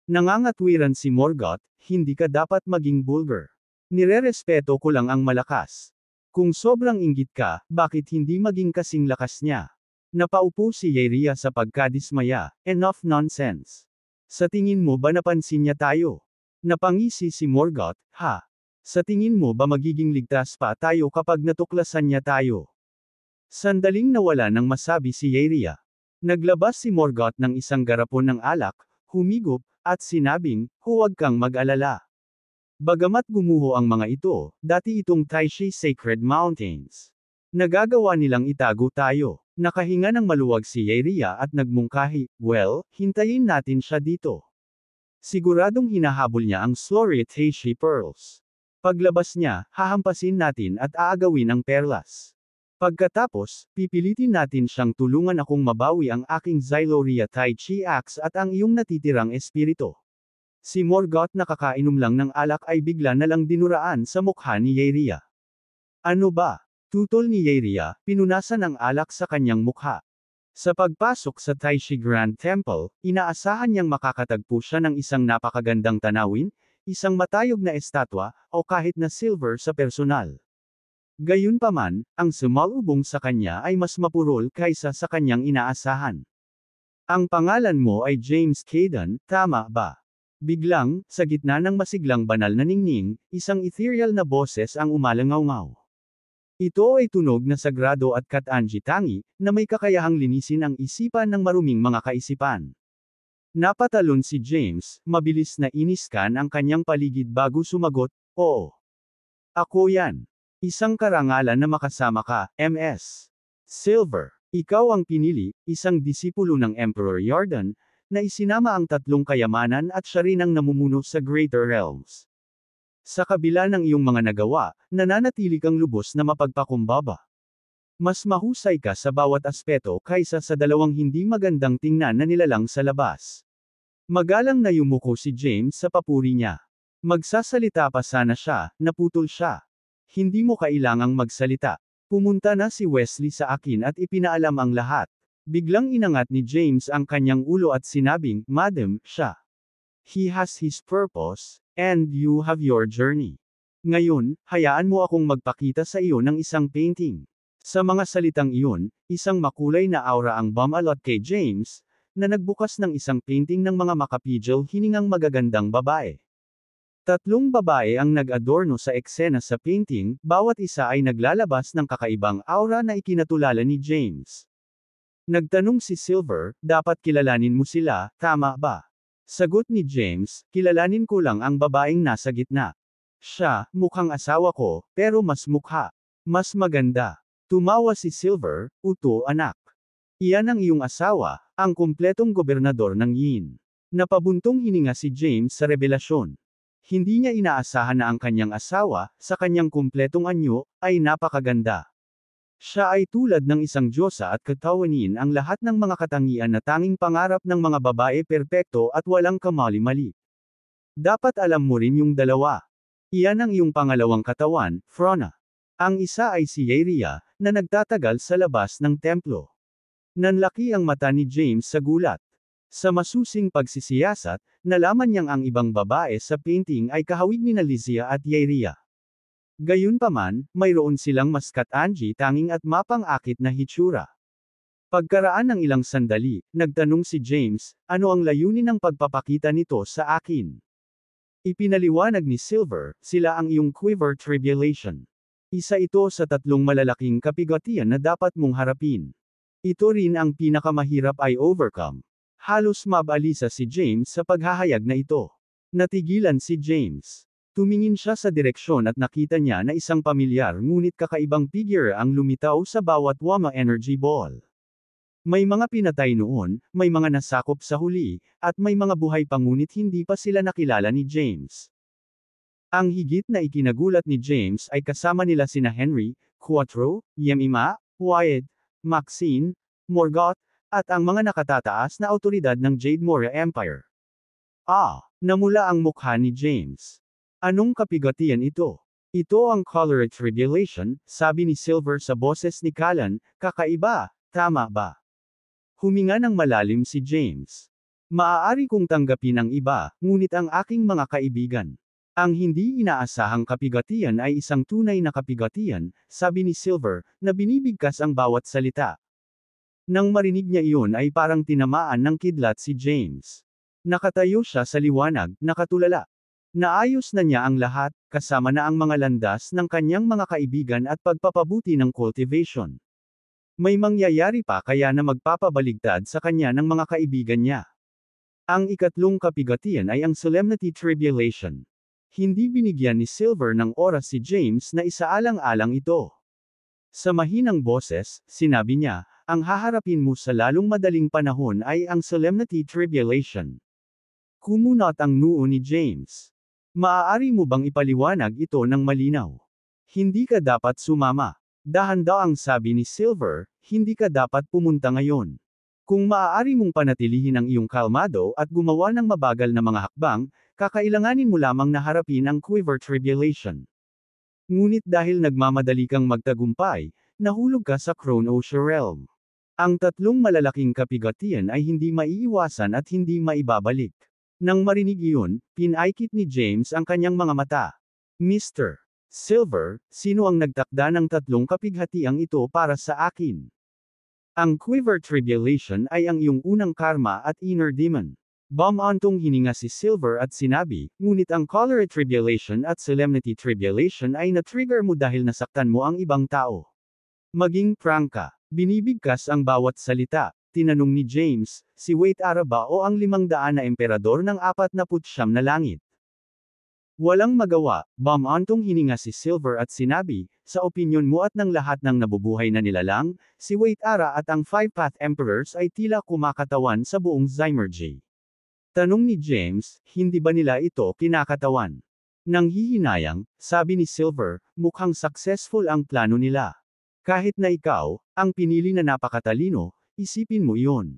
Nangangatwiran si Morgoth, hindi ka dapat maging vulgar. Nirerespeto ko lang ang malakas. Kung sobrang inggit ka, bakit hindi maging kasing lakas niya? Napaupo si Yrria sa pagkadismaya, enough nonsense. Sa tingin mo ba napansin niya tayo? Napangisi si Morgoth, ha? Sa tingin mo ba magiging ligtas pa tayo kapag natuklasan niya tayo? Sandaling nawala nang masabi si Yrria. Naglabas si Morgoth ng isang garapon ng alak, humigop, at sinabing, huwag kang mag-alala. Bagamat gumuho ang mga ito, dati itong Taishi Sacred Mountains. Nagagawa nilang itago tayo. Nakahinga ng maluwag si Yrria at nagmungkahi, well, hintayin natin siya dito. Siguradong hinahabol niya ang Slurry Taishi Pearls. Paglabas niya, hahampasin natin at aagawin ang perlas. Pagkatapos, pipilitin natin siyang tulungan akong mabawi ang aking Xyloria Tai Chi Axe at ang iyong natitirang espiritu. Si Morgoth na kakainom lang ng alak ay bigla na lang dinuraan sa mukha ni Yrria. Ano ba? Tutol ni Yrria, pinunasan ang alak sa kanyang mukha. Sa pagpasok sa Taishi Grand Temple, inaasahan niyang makakatagpo siya ng isang napakagandang tanawin, isang matayog na estatwa, o kahit na silver sa personal. Gayunpaman, ang sumalubong sa kanya ay mas mapurol kaysa sa kanyang inaasahan. Ang pangalan mo ay James Caden, tama ba? Biglang, sa gitna ng masiglang banal na ningning, isang ethereal na boses ang umalangaw-ngaw. Ito ay tunog na sagrado at katangi-tangi, na may kakayahang linisin ang isipan ng maruming mga kaisipan. Napatalon si James, mabilis na iniskan ang kanyang paligid bago sumagot, oo. Ako yan. Isang karangalan na makasama ka, MS. Silver. Ikaw ang pinili, isang disipulo ng Emperor Yarden, na isinama ang tatlong kayamanan at siya rin ang namumuno sa Greater Realms. Sa kabila ng iyong mga nagawa, nananatili kang lubos na mapagpakumbaba. Mas mahusay ka sa bawat aspeto kaysa sa dalawang hindi magandang tingnan na nilalang sa labas. Magalang na yumuko si James sa papuri niya. Magsasalita pa sana siya, naputol siya. Hindi mo kailangang magsalita. Pumunta na si Wesley sa akin at ipinaalam ang lahat. Biglang inangat ni James ang kanyang ulo at sinabing, Madam, siya. He has his purpose, and you have your journey. Ngayon, hayaan mo akong magpakita sa iyo ng isang painting. Sa mga salitang iyon, isang makulay na aura ang bumalot kay James, na nagbukas ng isang painting ng mga makapidyo hiningang magagandang babae. Tatlong babae ang nag-adorno sa eksena sa painting, bawat isa ay naglalabas ng kakaibang aura na ikinatulala ni James. Nagtanong si Silver, dapat kilalanin mo sila, tama ba? Sagot ni James, kilalanin ko lang ang babaeng nasa gitna. Siya, mukhang asawa ko, pero mas mukha. Mas maganda. Tumawa si Silver, uto anak. Iyan ang iyong asawa, ang kumpletong gobernador ng Yin. Napabuntong hininga si James sa revelasyon. Hindi niya inaasahan na ang kanyang asawa, sa kanyang kumpletong anyo, ay napakaganda. Siya ay tulad ng isang diyosa at katawanin ang lahat ng mga katangian na tanging pangarap ng mga babae perpekto at walang kamali-mali. Dapat alam mo rin yung dalawa. Iyan ang iyong pangalawang katawan, Frona. Ang isa ay si Yrria, na nagtatagal sa labas ng templo. Nanlaki ang mata ni James sa gulat. Sa masusing pagsisiyasat, nalaman niyang ang ibang babae sa painting ay kahawig ni Lysia at Yrria. Gayunpaman, mayroon silang mas katangi-tanging at mapang-akit na hitsura. Pagkaraan ng ilang sandali, nagtanong si James, ano ang layunin ng pagpapakita nito sa akin? Ipinaliwanag ni Silver, sila ang iyong Quiver Tribulation. Isa ito sa tatlong malalaking kapigatian na dapat mong harapin. Ito rin ang pinakamahirap ay overcome. Halos mabalisa si James sa paghahayag na ito. Natigilan si James. Tumingin siya sa direksyon at nakita niya na isang pamilyar ngunit kakaibang figure ang lumitaw sa bawat Wama Energy Ball. May mga pinatay noon, may mga nasakop sa huli, at may mga buhay pa ngunit hindi pa sila nakilala ni James. Ang higit na ikinagulat ni James ay kasama nila sina Henry, Quattro, Yemima, Wyatt, Maxine, Morgoth, at ang mga nakatataas na awtoridad ng Jade Moria Empire. Namula ang mukha ni James. Anong kapigatian ito? Ito ang Choleric Tribulation, sabi ni Silver sa boses ni Callan, kakaiba, tama ba? Huminga ng malalim si James. Maaari kong tanggapin ang iba, ngunit ang aking mga kaibigan. Ang hindi inaasahang kapigatian ay isang tunay na kapigatian, sabi ni Silver, na binibigkas ang bawat salita. Nang marinig niya iyon ay parang tinamaan ng kidlat si James. Nakatayo siya sa liwanag, nakatulala. Naayos na niya ang lahat, kasama na ang mga landas ng kanyang mga kaibigan at pagpapabuti ng cultivation. May mangyayari pa kaya na magpapabaligtad sa kanya ng mga kaibigan niya. Ang ikatlong kapigatian ay ang Solemnity Tribulation. Hindi binigyan ni Silver ng oras si James na isaalang-alang ito. Sa mahinang boses, sinabi niya, ang haharapin mo sa lalong madaling panahon ay ang Solemnity Tribulation. Kumunot ang noo ni James. Maaari mo bang ipaliwanag ito ng malinaw? Hindi ka dapat sumama. Dahan-daang sabi ni Silver, hindi ka dapat pumunta ngayon. Kung maaari mong panatilihin ang iyong kalmado at gumawa ng mabagal na mga hakbang, kakailanganin mo lamang na harapin ang Quiver Tribulation. Ngunit dahil nagmamadali kang magtagumpay, nahulog ka sa Chronotia Realm. Ang tatlong malalaking kapigatian ay hindi maiiwasan at hindi maibabalik. Nang marinig iyon, pinaikit ni James ang kanyang mga mata. Mr. Silver, sino ang nagtakda ng tatlong kapighatiang ito para sa akin? Ang Quiver Tribulation ay ang iyong unang karma at inner demon. Bumantong hininga si Silver at sinabi, ngunit ang Choleric Tribulation at Solemnity Tribulation ay na-trigger mo dahil nasaktan mo ang ibang tao. Maging prangka, binibigkas ang bawat salita. Tinanong ni James, si Wait Ara ba o ang 500 na emperador ng 49 na langit? Walang magawa, bumantong hininga si Silver at sinabi, sa opinyon mo at ng lahat ng nabubuhay na nilalang, si Wait Ara at ang Five Path Emperors ay tila kumakatawan sa buong Zymergy. Tanong ni James, hindi ba nila ito kinakatawan? Nang hihinayang, sabi ni Silver, mukhang successful ang plano nila. Kahit na ikaw, ang pinili na napakatalino, isipin mo iyon.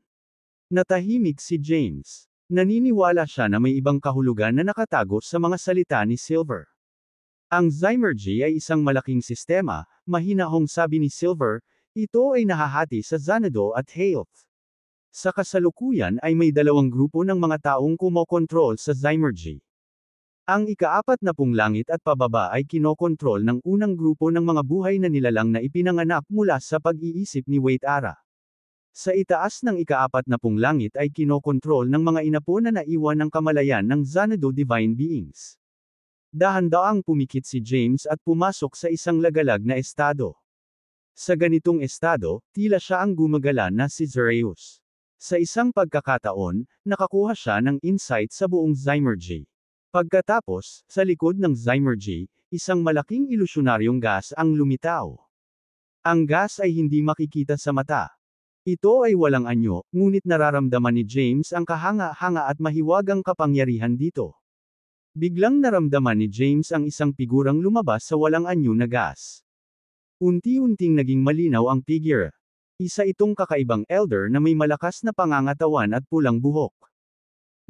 Natahimik si James. Naniniwala siya na may ibang kahulugan na nakatago sa mga salita ni Silver. Ang Zymergy ay isang malaking sistema, mahinahong sabi ni Silver, ito ay nahahati sa Xanadu at Health. Sa kasalukuyan ay may dalawang grupo ng mga taong kumokontrol sa Zymergy. Ang ika-40 langit at pababa ay kinokontrol ng unang grupo ng mga buhay na nilalang na ipinanganak mula sa pag-iisip ni Wait Ara. Sa itaas ng ika-40 langit ay kinokontrol ng mga inapo na naiwan ng kamalayan ng Xanadu Divine Beings. Dahan-daang pumikit si James at pumasok sa isang lagalag na estado. Sa ganitong estado, tila siya ang gumagala na si Zereus. Sa isang pagkakataon, nakakuha siya ng insight sa buong Zymergy. Pagkatapos, sa likod ng Zymergy, isang malaking ilusyonaryong gas ang lumitaw. Ang gas ay hindi makikita sa mata. Ito ay walang anyo, ngunit nararamdaman ni James ang kahanga-hanga at mahiwagang kapangyarihan dito. Biglang naramdaman ni James ang isang figurang lumabas sa walang anyo na gas. Unti-unting naging malinaw ang figure. Isa itong kakaibang elder na may malakas na pangangatawan at pulang buhok.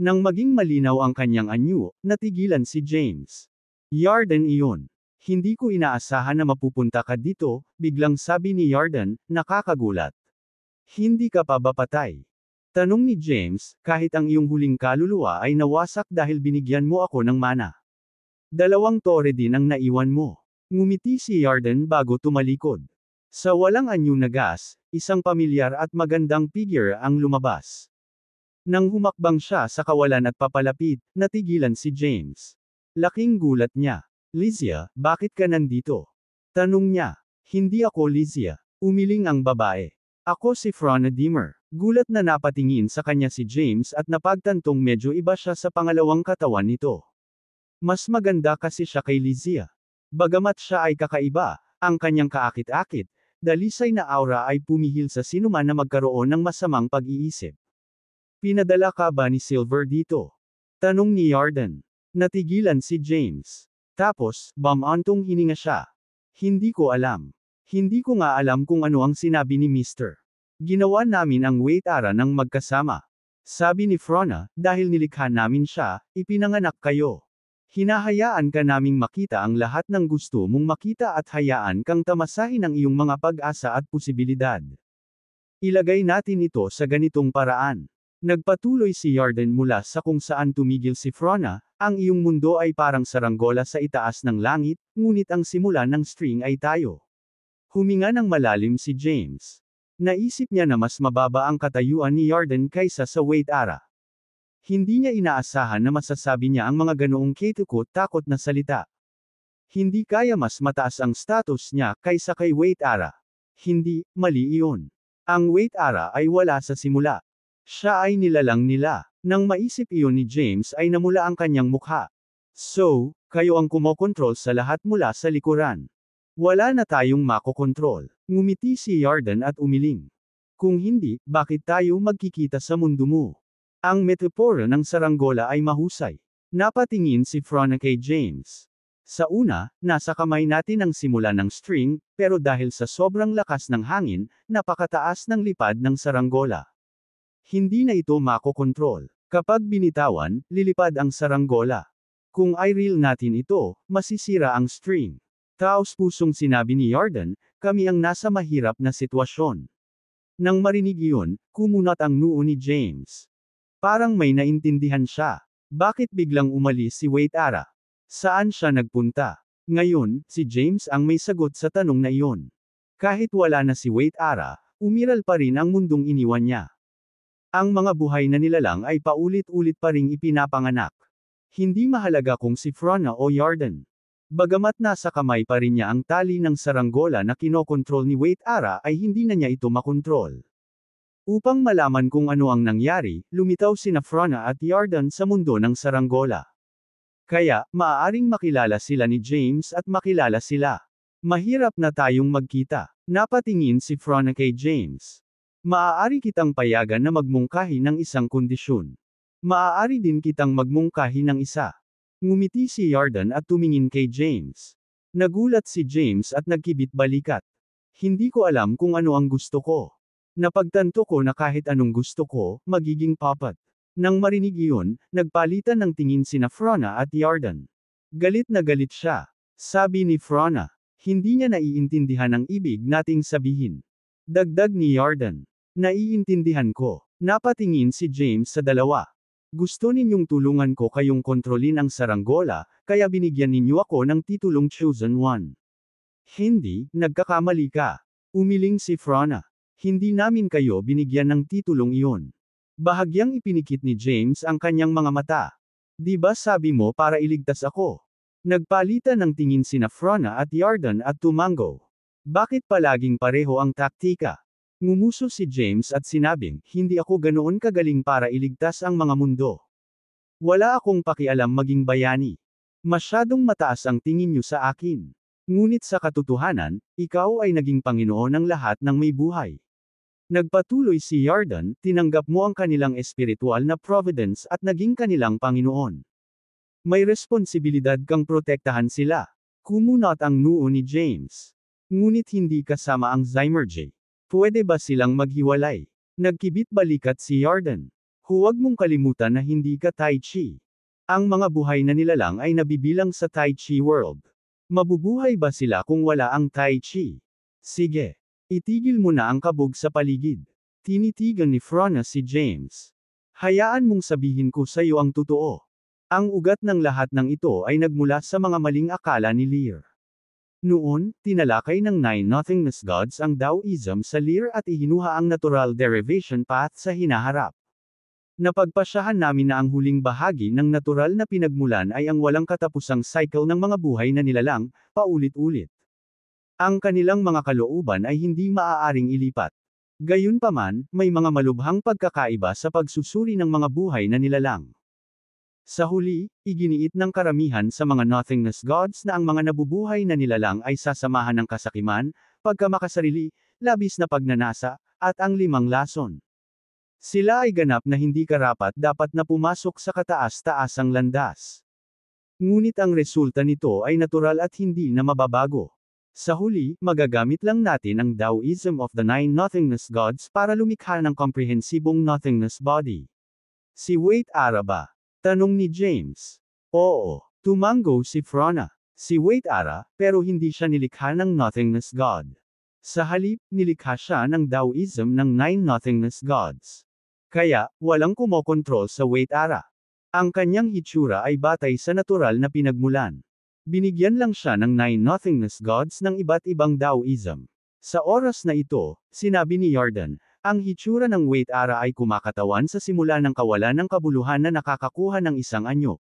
Nang maging malinaw ang kanyang anyo, natigilan si James. Yarden iyon. Hindi ko inaasahan na mapupunta ka dito, biglang sabi ni Yarden, nakakagulat. Hindi ka pa ba patay? Tanong ni James, kahit ang iyong huling kaluluwa ay nawasak dahil binigyan mo ako ng mana. 2 tore din ang naiwan mo. Ngumiti si Yarden bago tumalikod. Sa walang anyo na gas, isang pamilyar at magandang figure ang lumabas. Nang humakbang siya sa kawalan at papalapit, natigilan si James. Laking gulat niya. Lysia, bakit ka nandito? Tanong niya. Hindi ako Lysia. Umiling ang babae. Ako si Frona Dimmer. Gulat na napatingin sa kanya si James at napagtantong medyo iba siya sa pangalawang katawan nito. Mas maganda kasi siya kay Lizia. Bagamat siya ay kakaiba, ang kanyang kaakit-akit, dalisay na aura ay pumihil sa sinuman na magkaroon ng masamang pag-iisip. Pinadala ka ba ni Silver dito? Tanong ni Yarden. Natigilan si James. Tapos, bumantong hininga siya. Hindi ko alam. Hindi ko nga alam kung ano ang sinabi ni Mr. Ginawa namin ang Waitara ng magkasama. Sabi ni Frona, dahil nilikha namin siya, ipinanganak kayo. Hinahayaan ka naming makita ang lahat ng gusto mong makita at hayaan kang tamasahin ang iyong mga pag-asa at posibilidad. Ilagay natin ito sa ganitong paraan. Nagpatuloy si Yarden mula sa kung saan tumigil si Frona, ang iyong mundo ay parang saranggola sa itaas ng langit, ngunit ang simula ng string ay tayo. Huminga ng malalim si James. Naisip niya na mas mababa ang katayuan ni Yarden kaysa sa Waitara. Hindi niya inaasahan na masasabi niya ang mga ganoong ketukot-takot na salita. Hindi kaya mas mataas ang status niya kaysa kay Waitara. Hindi, mali iyon. Ang Waitara ay wala sa simula. Siya ay nilalang nila. Nang maisip iyon ni James ay namula ang kanyang mukha. So, kayo ang kumokontrol sa lahat mula sa likuran. Wala na tayong makokontrol. Ngumiti si Yarden at umiling. Kung hindi, bakit tayo magkikita sa mundo mo? Ang metapora ng saranggola ay mahusay. Napatingin si Frona kay James. Sa una, nasa kamay natin ang simula ng string, pero dahil sa sobrang lakas ng hangin, napakataas ng lipad ng saranggola. Hindi na ito makokontrol. Kapag binitawan, lilipad ang saranggola. Kung i-reel natin ito, masisira ang string. Taos-pusong sinabi ni Yarden, kami ang nasa mahirap na sitwasyon. Nang marinig iyon, kumunat ang noo ni James. Parang may naintindihan siya. Bakit biglang umalis si Waitara? Saan siya nagpunta? Ngayon, si James ang may sagot sa tanong na iyon. Kahit wala na si Waitara, umiral pa rin ang mundong iniwan niya. Ang mga buhay na nilalang ay paulit-ulit pa ring ipinapanganak. Hindi mahalaga kung si Frona o Yarden. Bagamat nasa kamay pa rin niya ang tali ng saranggola na kinokontrol ni Waitara ay hindi na niya ito makontrol. Upang malaman kung ano ang nangyari, lumitaw sina Frona at Yarden sa mundo ng saranggola. Kaya, maaaring makilala sila ni James at makilala sila. Mahirap na tayong magkita. Napatingin si Frona kay James. Maaari kitang payagan na magmungkahi ng isang kondisyon. Maaari din kitang magmungkahi ng isa. Ngumiti si Yarden at tumingin kay James. Nagulat si James at nagkibit balikat. Hindi ko alam kung ano ang gusto ko. Napagtanto ko na kahit anong gusto ko, magiging papat. Nang marinig iyon, nagpalitan ng tingin sina Frona at Yarden. Galit na galit siya. Sabi ni Frona. Hindi niya naiintindihan ang ibig nating sabihin. Dagdag ni Yarden. Naiintindihan ko. Napatingin si James sa dalawa. Gusto ninyong tulungan ko kayong kontrolin ang saranggola, kaya binigyan ninyo ako ng titulong Chosen One. Hindi, nagkakamali ka. Umiling si Frona. Hindi namin kayo binigyan ng titulong iyon. Bahagyang ipinikit ni James ang kanyang mga mata. Di ba sabi mo para iligtas ako? Nagpalitan ng tingin sina Frona at Yarden at tumango. Bakit palaging pareho ang taktika? Ngumuso si James at sinabing, hindi ako ganoon kagaling para iligtas ang mga mundo. Wala akong pakialam maging bayani. Masyadong mataas ang tingin niyo sa akin. Ngunit sa katotohanan, ikaw ay naging Panginoon ng lahat ng may buhay. Nagpatuloy si Yarden, tinanggap mo ang kanilang espiritual na providence at naging kanilang Panginoon. May responsibilidad kang protektahan sila. Kumunat ang noo ni James. Ngunit hindi kasama ang Zymerjay. Pwede ba silang maghiwalay? Nagkibit balikat si Yarden. Huwag mong kalimutan na hindi ka Tai Chi. Ang mga buhay na nilalang ay nabibilang sa Tai Chi world. Mabubuhay ba sila kung wala ang Tai Chi? Sige. Itigil mo na ang kabog sa paligid. Tinitigan ni Frona si James. Hayaan mong sabihin ko sa iyo ang totoo. Ang ugat ng lahat ng ito ay nagmula sa mga maling akala ni Lear. Noon, tinalakay ng Nine Nothingness Gods ang Taoism sa Lear at ihinuha ang natural derivation path sa hinaharap. Napagpasyahan namin na ang huling bahagi ng natural na pinagmulan ay ang walang katapusang cycle ng mga buhay na nilalang, paulit-ulit. Ang kanilang mga kalooban ay hindi maaaring ilipat. Gayunpaman, may mga malubhang pagkakaiba sa pagsusuri ng mga buhay na nilalang. Sa huli, iginiit ng karamihan sa mga nothingness gods na ang mga nabubuhay na nilalang ay sasamahan ng kasakiman, pagkamakasarili, labis na pagnanasa, at ang limang lason. Sila ay ganap na hindi karapat dapat na pumasok sa kataas-taasang landas. Ngunit ang resulta nito ay natural at hindi na mababago. Sa huli, magagamit lang natin ang Taoism of the Nine Nothingness Gods para lumikha ng komprehensibong nothingness body. Si Wait Ara ba? Tanong ni James. Oo, tumango si Frona. Si Wait Ara, pero hindi siya nilikha ng nothingness god. Sa halip, nilikha siya ng Taoism ng Nine Nothingness Gods. Kaya, walang kumokontrol sa Wait Ara. Ang kanyang hitsura ay batay sa natural na pinagmulan. Binigyan lang siya ng Nine Nothingness Gods ng iba't ibang Taoism. Sa oras na ito, sinabi ni Yarden, ang hitsura ng Wait Ara ay kumakatawan sa simula ng kawalan ng kabuluhan na nakakakuha ng isang anyo.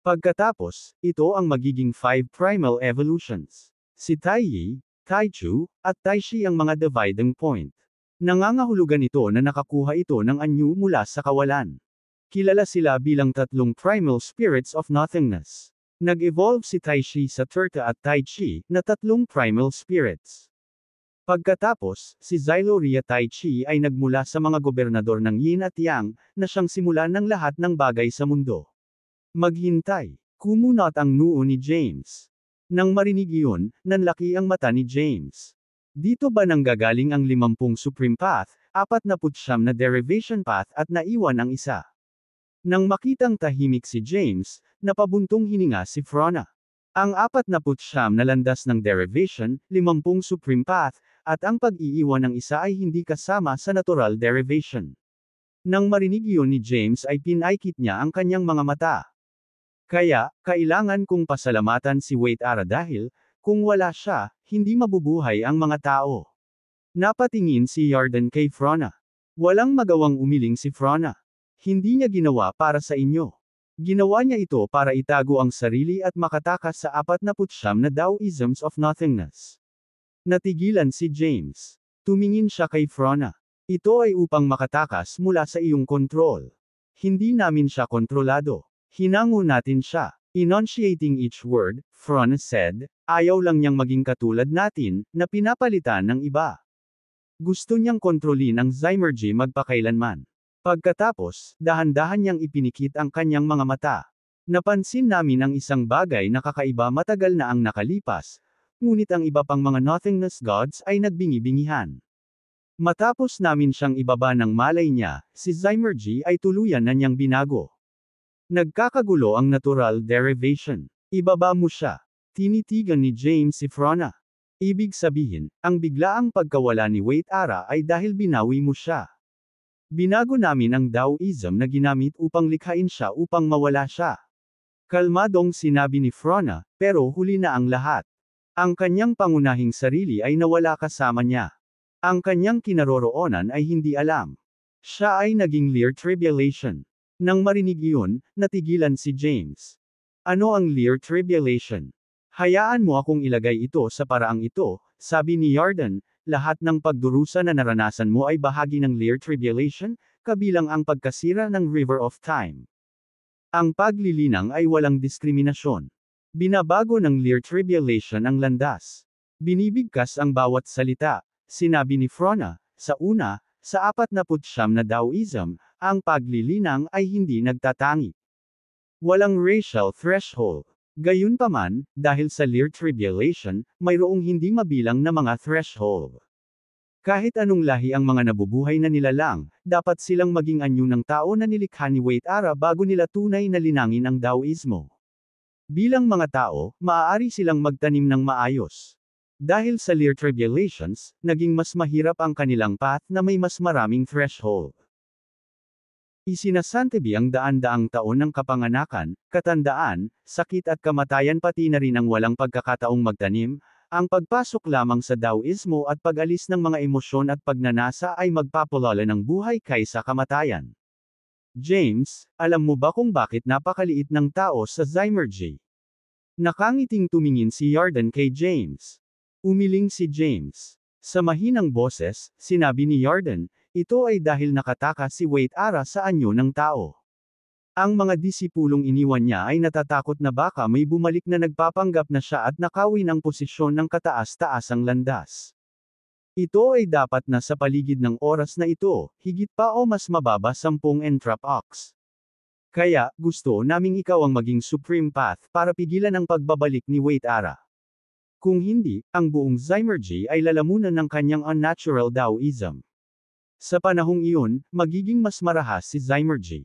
Pagkatapos, ito ang magiging 5 primal evolutions. Si Taiyi, Taichu, at Taishi ang mga dividing point. Nangangahulugan ito na nakakuha ito ng anyo mula sa kawalan. Kilala sila bilang tatlong primal spirits of nothingness. Nag-evolve si Taishi sa Turta at Taichi, na tatlong primal spirits. Pagkatapos, si Xyloria Taichi ay nagmula sa mga gobernador ng Yin at Yang, na siyang simulan ng lahat ng bagay sa mundo. Maghintay. Kumunot ang noo ni James. Nang marinig iyon, nanlaki ang mata ni James. Dito ba nanggagaling ang 50 Supreme Path, 49 na Derivation Path at naiwan ang isa? Nang makitang tahimik si James, napabuntong hininga si Frona. Ang 49 na landas ng derivation, 50 Supreme Path, at ang pag-iiwan ng isa ay hindi kasama sa natural derivation. Nang marinig iyon ni James ay pinaikit niya ang kanyang mga mata. Kaya, kailangan kong pasalamatan si Wait Ara dahil, kung wala siya, hindi mabubuhay ang mga tao. Napatingin si Yarden kay Frona. Walang magawang umiling si Frona. Hindi niya ginawa para sa inyo. Ginawa niya ito para itago ang sarili at makatakas sa 49 na Taoisms of nothingness. Natigilan si James. Tumingin siya kay Frona. Ito ay upang makatakas mula sa iyong kontrol. Hindi namin siya kontrolado. Hinango natin siya. Enunciating each word, Frona said, ayaw lang niyang maging katulad natin, na pinapalitan ng iba. Gusto niyang kontrolin ang Zymergy magpakailanman. Pagkatapos, dahan-dahan niyang ipinikit ang kanyang mga mata. Napansin namin ang isang bagay na kakaiba matagal na ang nakalipas, ngunit ang iba pang mga nothingness gods ay nagbingi-bingihan. Matapos namin siyang ibaba ng malay niya, si Zymergy ay tuluyan na niyang binago. Nagkakagulo ang natural derivation. Ibaba mo siya. Tinitigan ni James si Frona. Ibig sabihin, ang biglaang pagkawala ni Wait Ara ay dahil binawi mo siya. Binago namin ang Taoism na ginamit upang likhain siya upang mawala siya. Kalmadong sinabi ni Frona, pero huli na ang lahat. Ang kanyang pangunahing sarili ay nawala kasama niya. Ang kanyang kinaroroonan ay hindi alam. Siya ay naging Lear Tribulation. Nang marinig iyon, natigilan si James. Ano ang Lear Tribulation? Hayaan mo akong ilagay ito sa paraang ito, sabi ni Yarden, lahat ng pagdurusa na naranasan mo ay bahagi ng Lear Tribulation, kabilang ang pagkasira ng River of Time. Ang paglilinang ay walang diskriminasyon. Binabago ng Lear Tribulation ang landas. Binibigkas ang bawat salita, sinabi ni Frona, sa una, sa 49 na Taoism, ang paglilinang ay hindi nagtatangi. Walang racial threshold. Gayunpaman, dahil sa Lear Tribulation, mayroong hindi mabilang na mga threshold. Kahit anong lahi ang mga nabubuhay na nilalang, dapat silang maging anyo ng tao na nilikha ni Wait Ara bago nila tunay na linangin ang Taoismo. Bilang mga tao, maaari silang magtanim ng maayos. Dahil sa Lear Tribulations, naging mas mahirap ang kanilang path na may mas maraming threshold. Isinasantabi ang daan-daang taon ng kapanganakan, katandaan, sakit at kamatayan pati na rin ang walang pagkakataong magtanim, ang pagpasok lamang sa Taoismo at pag-alis ng mga emosyon at pagnanasa ay magpapalala ng buhay kaysa kamatayan. James, alam mo ba kung bakit napakaliit ng tao sa Zymergy? Nakangiting tumingin si Yarden kay James. Umiling si James. Sa mahinang boses, sinabi ni Yarden, ito ay dahil nakatakas si Wait Ara sa anyo ng tao. Ang mga disipulong iniwan niya ay natatakot na baka may bumalik na nagpapanggap na siya at nakawin ang posisyon ng kataas-taasang landas. Ito ay dapat na sa paligid ng oras na ito, higit pa o mas mababa 10 Entrap Ox. Kaya, gusto naming ikaw ang maging Supreme Path para pigilan ang pagbabalik ni Wait Ara. Kung hindi, ang buong Zymergy ay lalamunan ng kanyang unnatural Taoism. Sa panahong iyon, magiging mas marahas si Zymergy.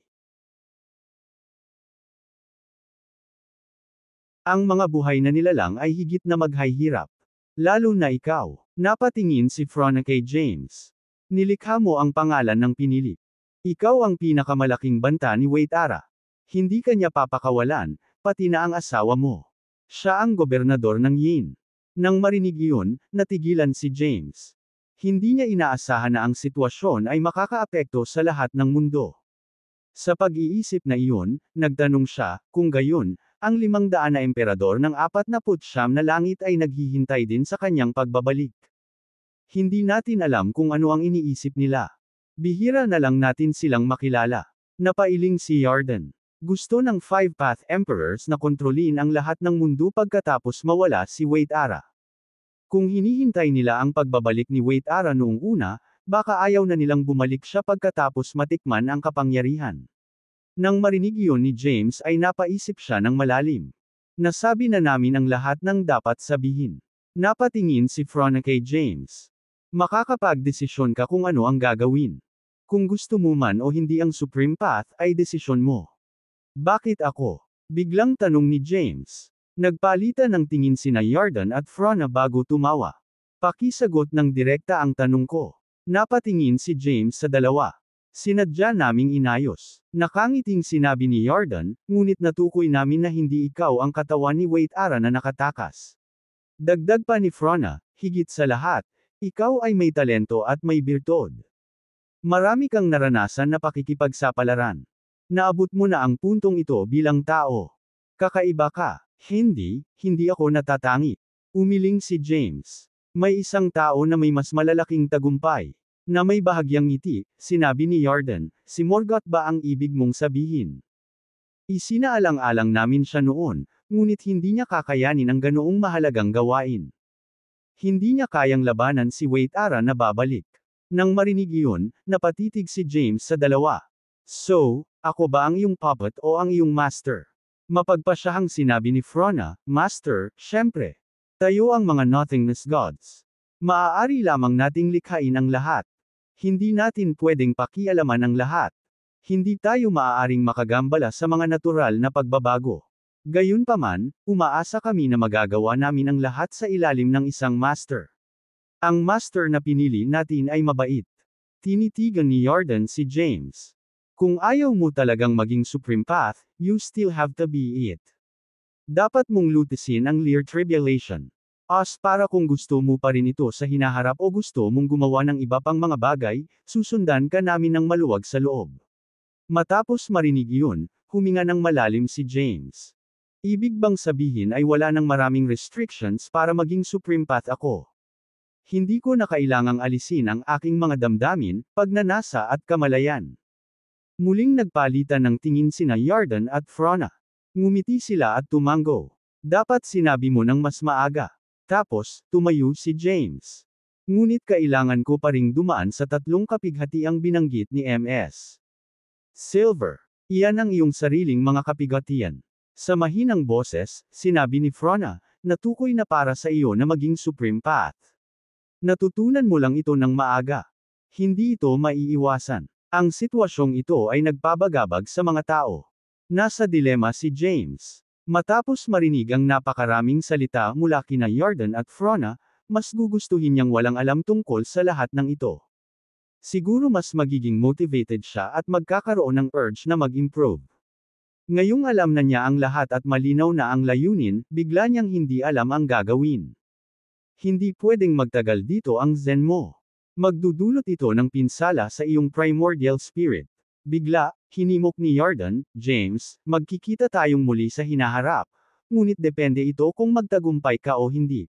Ang mga buhay na nilalang ay higit na maghihirap. Lalo na ikaw. Napatingin si Frona kay James. Nilikha mo ang pangalan ng pinili. Ikaw ang pinakamalaking banta ni Wait Ara. Hindi kanya papakawalan, pati na ang asawa mo. Siya ang gobernador ng Yin. Nang marinig iyon, natigilan si James. Hindi niya inaasahan na ang sitwasyon ay makakaapekto sa lahat ng mundo. Sa pag-iisip na iyon, nagtanong siya, kung gayon, ang 500 na emperador ng 49 na langit ay naghihintay din sa kanyang pagbabalik. Hindi natin alam kung ano ang iniisip nila. Bihira na lang natin silang makilala. Napailing si Yarden. Gusto ng 5 Path Emperors na kontrolin ang lahat ng mundo pagkatapos mawala si Wait Ara. Kung hinihintay nila ang pagbabalik ni Wait Ara noong una, baka ayaw na nilang bumalik siya pagkatapos matikman ang kapangyarihan. Nang marinig iyon ni James ay napaisip siya ng malalim. Nasabi na namin ang lahat ng dapat sabihin. Napatingin si Frona kay James. Makakapagdesisyon ka kung ano ang gagawin. Kung gusto mo man o hindi ang Supreme Path ay desisyon mo. Bakit ako? Biglang tanong ni James. Nagpalitan ng tingin sina Yarden at Frona bago tumawa. Pakisagot ng direkta ang tanong ko. Napatingin si James sa dalawa. Sinadya naming inayos. Nakangiting sinabi ni Yarden, ngunit natukoy namin na hindi ikaw ang katawan ni Wait Ara na nakatakas. Dagdag pa ni Frona, higit sa lahat, ikaw ay may talento at may birtod. Marami kang naranasan na pakikipagsapalaran. Naabot mo na ang puntong ito bilang tao. Kakaiba ka. Hindi ako natatangi. Umiling si James. May isang tao na may mas malalaking tagumpay. Na may bahagyang ngiti, sinabi ni Yarden, si Morgoth ba ang ibig mong sabihin? Isinaalang-alang namin siya noon, ngunit hindi niya kakayanin ang ganoong mahalagang gawain. Hindi niya kayang labanan si Wait Ara na babalik. Nang marinig iyon, napatitig si James sa dalawa. So, ako ba ang iyong puppet o ang iyong master? Mapagpasyahang sinabi ni Frona, Master, syempre. Tayo ang mga nothingness gods. Maaari lamang nating likhain ang lahat. Hindi natin pwedeng pakialaman ang lahat. Hindi tayo maaaring makagambala sa mga natural na pagbabago. Gayunpaman, umaasa kami na magagawa namin ang lahat sa ilalim ng isang master. Ang master na pinili natin ay mabait. Tinitigan ni Yarden si James. Kung ayaw mo talagang maging Supreme Path, you still have to be it. Dapat mong lutisin ang Lear Tribulation. Para kung gusto mo pa rin ito sa hinaharap o gusto mong gumawa ng iba pang mga bagay, susundan ka namin ng maluwag sa loob. Matapos marinig iyon, huminga ng malalim si James. Ibig bang sabihin ay wala nang maraming restrictions para maging Supreme Path ako? Hindi ko na kailangang alisin ang aking mga damdamin, pagnanasa at kamalayan. Muling nagpalitan ng tingin sina Yarden at Frona. Ngumiti sila at tumango. Dapat sinabi mo ng mas maaga. Tapos, tumayo si James. Ngunit kailangan ko pa ring dumaan sa 3 kapighatiang binanggit ni MS. Silver. Iyan ang iyong sariling mga kapighatian. Sa mahinang boses, sinabi ni Frona, natukoy na para sa iyo na maging Supreme Path. Natutunan mo lang ito ng maaga. Hindi ito maiiwasan. Ang sitwasyong ito ay nagpabagabag sa mga tao. Nasa dilema si James. Matapos marinig ang napakaraming salita mula kina Yarden at Frona, mas gugustuhin niyang walang alam tungkol sa lahat ng ito. Siguro mas magiging motivated siya at magkakaroon ng urge na mag-improve. Ngayong alam na niya ang lahat at malinaw na ang layunin, bigla niyang hindi alam ang gagawin. Hindi pwedeng magtagal dito ang Zen mo. Magdudulot ito ng pinsala sa iyong primordial spirit. Bigla, hinimok ni Yarden, James, magkikita tayong muli sa hinaharap. Ngunit depende ito kung magtagumpay ka o hindi.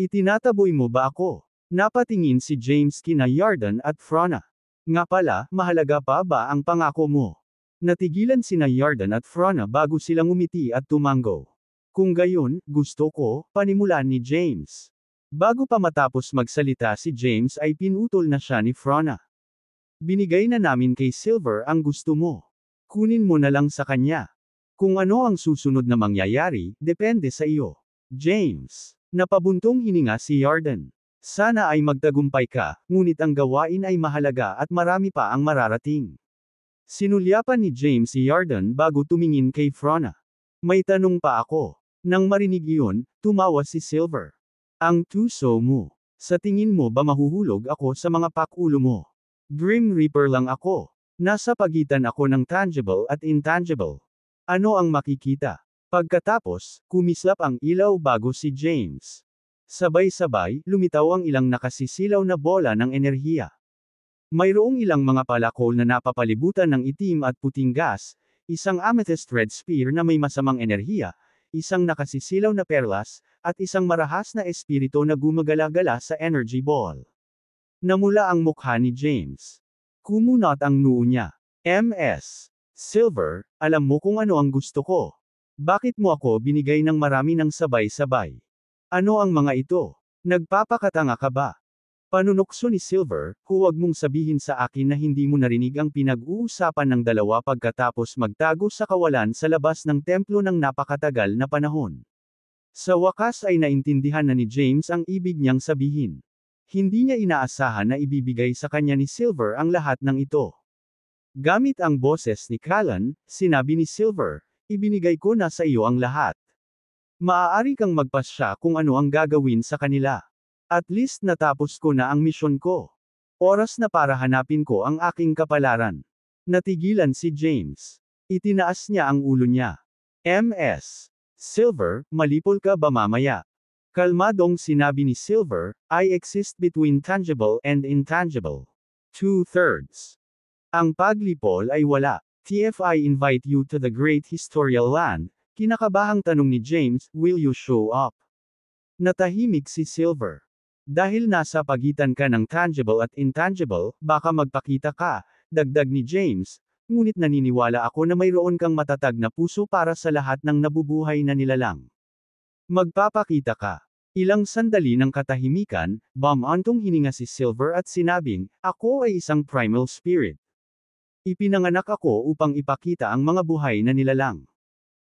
Itinataboy mo ba ako? Napatingin si James kina Yarden at Frona. Nga pala, mahalaga pa ba ang pangako mo? Natigilan sina Yarden at Frona bago silang umiti at tumango. Kung gayon, gusto ko, panimulan ni James. Bago pa matapos magsalita si James ay pinutol na siya ni Frona. Binigay na namin kay Silver ang gusto mo. Kunin mo na lang sa kanya. Kung ano ang susunod na mangyayari, depende sa iyo. James. Napabuntong hininga si Yarden. Sana ay magtagumpay ka, ngunit ang gawain ay mahalaga at marami pa ang mararating. Sinulyapan ni James si Yarden bago tumingin kay Frona. May tanong pa ako. Nang marinig iyon, tumawa si Silver. Ang tuso mo. Sa tingin mo ba mahuhulog ako sa mga pakulo mo? Grim Reaper lang ako. Nasa pagitan ako ng tangible at intangible. Ano ang makikita? Pagkatapos, kumislap ang ilaw bago si James. Sabay-sabay, lumitaw ang ilang nakasisilaw na bola ng enerhiya. Mayroong ilang mga palakol na napapalibutan ng itim at puting gas, isang amethyst red spear na may masamang enerhiya, isang nakasisilaw na perlas, at isang marahas na espiritu na gumagala-gala sa energy ball. Namula ang mukha ni James. Kumunot ang noo niya. MS. Silver, alam mo kung ano ang gusto ko. Bakit mo ako binigay ng marami ng sabay-sabay? Ano ang mga ito? Nagpapakatanga ka ba? Panunokso ni Silver, huwag mong sabihin sa akin na hindi mo narinig ang pinag-uusapan ng dalawa pagkatapos magtago sa kawalan sa labas ng templo ng napakatagal na panahon. Sa wakas ay naintindihan na ni James ang ibig niyang sabihin. Hindi niya inaasahan na ibibigay sa kanya ni Silver ang lahat ng ito. Gamit ang boses ni Callan, sinabi ni Silver, ibinigay ko na sa iyo ang lahat. Maaari kang magpasya kung ano ang gagawin sa kanila. At least natapos ko na ang misyon ko. Oras na para hanapin ko ang aking kapalaran. Natigilan si James. Itinaas niya ang ulo niya. MS. Silver, malipol ka ba mamaya? Kalmadong sinabi ni Silver, I exist between tangible and intangible. 2/3. Ang paglipol ay wala. TFI invite you to the great historical land. Kinakabahang tanong ni James, will you show up? Natahimik si Silver. Dahil nasa pagitan ka ng tangible at intangible, baka magpakita ka, dagdag ni James, ngunit naniniwala ako na mayroon kang matatag na puso para sa lahat ng nabubuhay na nilalang. Magpapakita ka. Ilang sandali ng katahimikan, bumantong hininga si Silver at sinabing, ako ay isang primal spirit. Ipinanganak ako upang ipakita ang mga buhay na nilalang.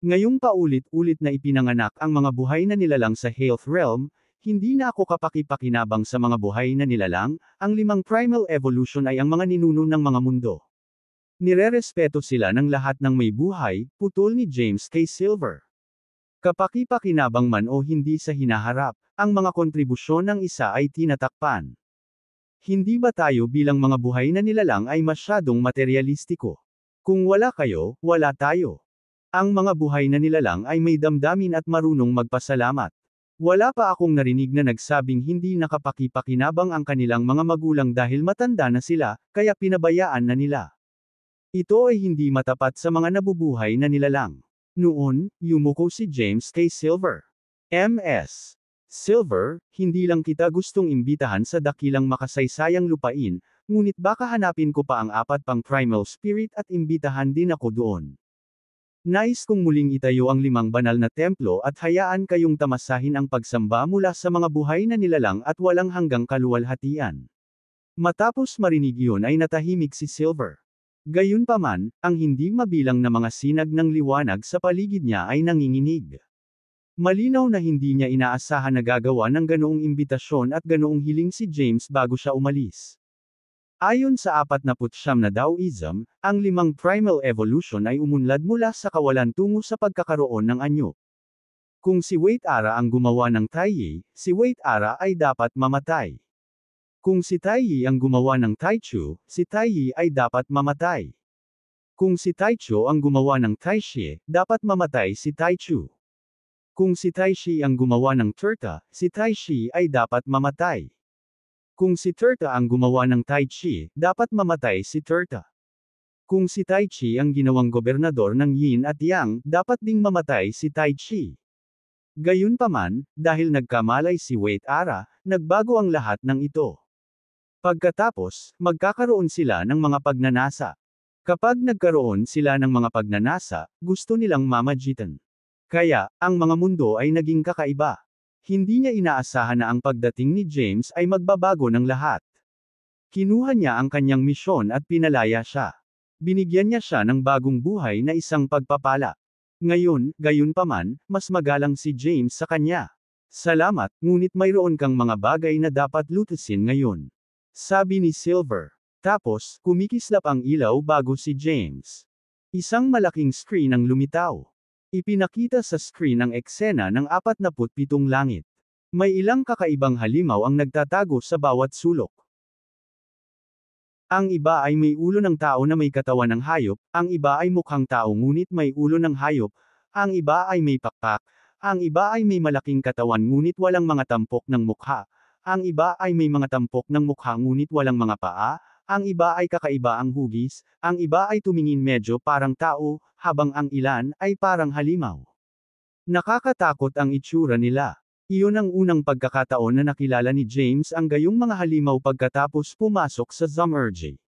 Ngayong paulit-ulit na ipinanganak ang mga buhay na nilalang sa health realm, hindi na ako kapaki-pakinabang sa mga buhay na nilalang, ang 5 primal evolution ay ang mga ninuno ng mga mundo. Nirerespeto sila ng lahat ng may buhay, putol ni James kay Silver. Kapaki-pakinabang man o hindi sa hinaharap, ang mga kontribusyon ng isa ay tinatakpan. Hindi ba tayo bilang mga buhay na nilalang ay masyadong materialistiko? Kung wala kayo, wala tayo. Ang mga buhay na nilalang ay may damdamin at marunong magpasalamat. Wala pa akong narinig na nagsabing hindi nakapaki-pakinabang ang kanilang mga magulang dahil matanda na sila, kaya pinabayaan na nila. Ito ay hindi matapat sa mga nabubuhay na nilalang. Noon, yumuko si James kay Silver. MS. Silver, hindi lang kita gustong imbitahan sa dakilang makasaysayang lupain, ngunit baka hanapin ko pa ang 4 pang primal spirit at imbitahan din ako doon. Nais kong muling itayo ang 5 banal na templo at hayaan kayong tamasahin ang pagsamba mula sa mga buhay na nilalang at walang hanggang kaluwalhatian. Matapos marinig iyon ay natahimik si Silver. Gayunpaman, ang hindi mabilang na mga sinag ng liwanag sa paligid niya ay nanginginig. Malinaw na hindi niya inaasahan na gagawa ng ganoong imbitasyon at ganoong hiling si James bago siya umalis. Ayon sa 49 na Taoism, ang 5 primal evolution ay umunlad mula sa kawalan tungo sa pagkakaroon ng anyo. Kung si Wait Ara ang gumawa ng Taiyi, si Wait Ara ay dapat mamatay. Kung si Taiyi ang gumawa ng Taichu, si Taiyi ay dapat mamatay. Kung si Taichu ang gumawa ng Taixie, dapat mamatay si Taichu. Kung si Taixie ang gumawa ng Turta, si Taixie ay dapat mamatay. Kung si Turta ang gumawa ng Tai Chi, dapat mamatay si Turta. Kung si Tai Chi ang ginawang gobernador ng Yin at Yang, dapat ding mamatay si Tai Chi. Gayunpaman, dahil nagkamalay si Wait Ara, nagbago ang lahat ng ito. Pagkatapos, magkakaroon sila ng mga pagnanasa. Kapag nagkaroon sila ng mga pagnanasa, gusto nilang mamagitan. Kaya, ang mga mundo ay naging kakaiba. Hindi niya inaasahan na ang pagdating ni James ay magbabago ng lahat. Kinuha niya ang kanyang misyon at pinalaya siya. Binigyan niya siya ng bagong buhay na isang pagpapala. Ngayon, gayunpaman, mas magalang si James sa kanya. Salamat, ngunit mayroon kang mga bagay na dapat lutusin ngayon. Sabi ni Silver. Tapos, kumikislap ang ilaw bago si James. Isang malaking screen ang lumitaw. Ipinakita sa screen ang eksena ng 47 langit. May ilang kakaibang halimaw ang nagtatago sa bawat sulok. Ang iba ay may ulo ng tao na may katawan ng hayop, ang iba ay mukhang tao ngunit may ulo ng hayop, ang iba ay may pakpak, ang iba ay may malaking katawan ngunit walang mga tampok ng mukha, ang iba ay may mga tampok ng mukha ngunit walang mga paa, ang iba ay kakaiba ang hugis, ang iba ay tumingin medyo parang tao, habang ang ilan ay parang halimaw. Nakakatakot ang itsura nila. Iyon ang unang pagkakataon na nakilala ni James ang gayong mga halimaw pagkatapos pumasok sa Zumurgy.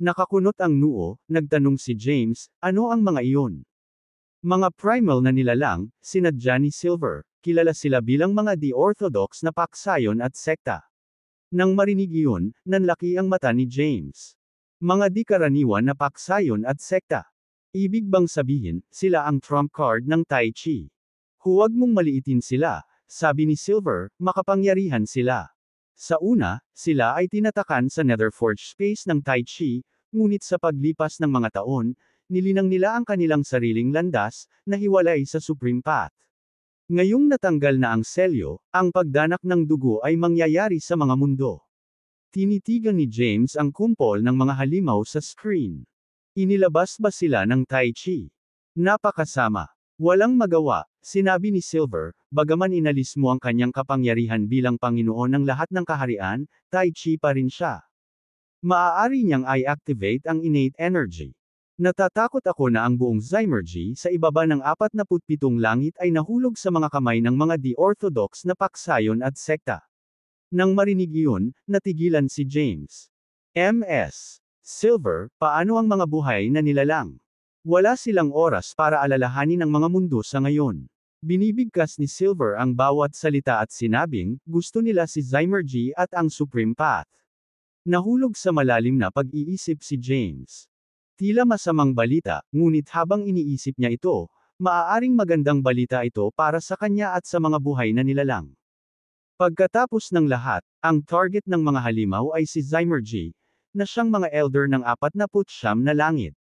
Nakakunot ang noo, nagtanong si James, ano ang mga iyon? Mga primal na nilalang, sinadya ni Silver, kilala sila bilang mga di-orthodox na paksayon at sekta. Nang marinig iyon, nanlaki ang mata ni James. Mga di-karaniwan na paksayon at sekta. Ibig bang sabihin, sila ang trump card ng Tai Chi? Huwag mong maliitin sila, sabi ni Silver, makapangyarihan sila. Sa una, sila ay tinatakan sa Netherforge space ng Tai Chi, ngunit sa paglipas ng mga taon, nilinang nila ang kanilang sariling landas, na hiwalay sa Supreme Path. Ngayong natanggal na ang selyo, ang pagdanak ng dugo ay mangyayari sa mga mundo. Tinitigan ni James ang kumpol ng mga halimaw sa screen. Inilabas ba sila ng Tai Chi? Napakasama. Walang magawa, sinabi ni Silver, bagaman inalis mo ang kanyang kapangyarihan bilang Panginoon ng lahat ng kaharian, Tai Chi pa rin siya. Maaari niyang i-activate ang innate energy. Natatakot ako na ang buong Zymurgy sa ibaba ng 47 langit ay nahulog sa mga kamay ng mga di-orthodox na paksayon at sekta. Nang marinig iyon, natigilan si James. Ms. Silver, paano ang mga buhay na nilalang? Wala silang oras para alalahanin ang mga mundo sa ngayon. Binibigkas ni Silver ang bawat salita at sinabing, gusto nila si Zymurgy at ang Supreme Path. Nahulog sa malalim na pag-iisip si James. Tila masamang balita, ngunit habang iniisip niya ito, maaaring magandang balita ito para sa kanya at sa mga buhay na nilalang. Pagkatapos ng lahat, ang target ng mga halimaw ay si Zymurgy, na siyang mga elder ng 49 na langit.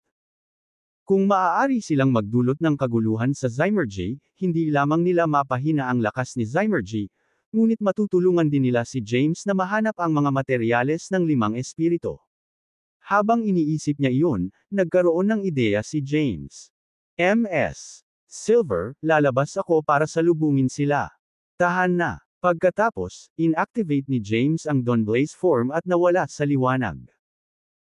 Kung maaari silang magdulot ng kaguluhan sa Zymurgy, hindi lamang nila mapahina ang lakas ni Zymurgy, ngunit matutulungan din nila si James na mahanap ang mga materyales ng 5 espiritu. Habang iniisip niya iyon, nagkaroon ng ideya si James. Ms. Silver, lalabas ako para salubungin sila. Tahan na. Pagkatapos, inactivate ni James ang Dawnblaze form at nawala sa liwanag.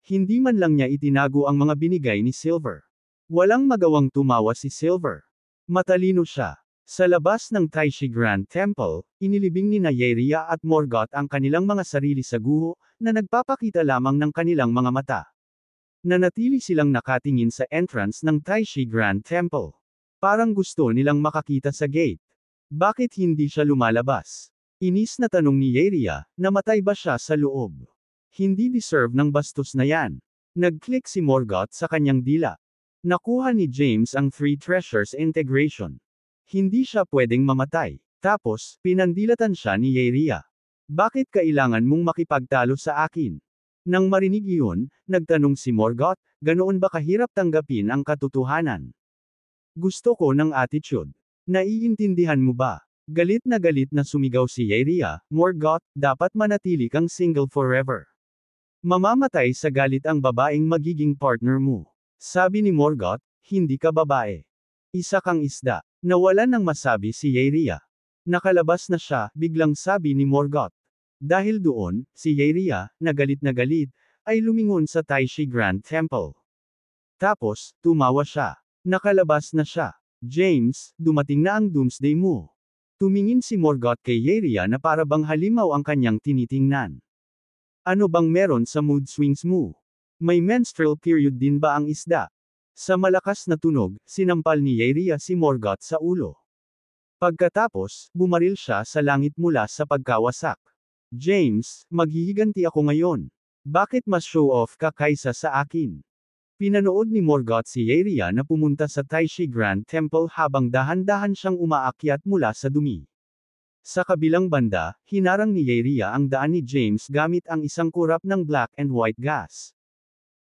Hindi man lang niya itinago ang mga binigay ni Silver. Walang magawang tumawa si Silver. Matalino siya. Sa labas ng Taishi Grand Temple, inilibing ni Yeria at Morgoth ang kanilang mga sarili sa guho, na nagpapakita lamang ng kanilang mga mata. Nanatili silang nakatingin sa entrance ng Taishi Grand Temple. Parang gusto nilang makakita sa gate. Bakit hindi siya lumalabas? Inis na tanong ni Yeria, namatay ba siya sa loob? Hindi deserve ng bastos na yan. Nag-click si Morgoth sa kanyang dila. Nakuha ni James ang 3 treasures integration. Hindi siya pwedeng mamatay. Tapos, pinandilatan siya ni Yeria. Bakit kailangan mong makipagtalo sa akin? Nang marinig iyon, nagtanong si Morgoth, ganoon ba kahirap tanggapin ang katotohanan? Gusto ko ng attitude. Naiintindihan mo ba? Galit na sumigaw si Yeria, Morgoth, dapat manatili kang single forever. Mamamatay sa galit ang babaeng magiging partner mo. Sabi ni Morgoth, hindi ka babae. Isa kang isda. Nawalan ng masabi si Yeria. Nakalabas na siya, biglang sabi ni Morgoth. Dahil doon, si Yeria, na galit, ay lumingon sa Taishi Grand Temple. Tapos, tumawa siya. Nakalabas na siya. James, dumating na ang doomsday mo. Tumingin si Morgoth kay Yaria na para bang halimaw ang kanyang tinitingnan. Ano bang meron sa mood swings mo? May menstrual period din ba ang isda? Sa malakas na tunog, sinampal ni Yaria si Morgoth sa ulo. Pagkatapos, bumaril siya sa langit mula sa pagkawasak. James, maghihiganti ako ngayon. Bakit mas show off ka kaysa sa akin? Pinanood ni Morgoth si Yaria na pumunta sa Taishi Grand Temple habang dahan-dahan siyang umaakyat mula sa dumi. Sa kabilang banda, hinarang ni Yaria ang daan ni James gamit ang isang kurap ng black and white gas.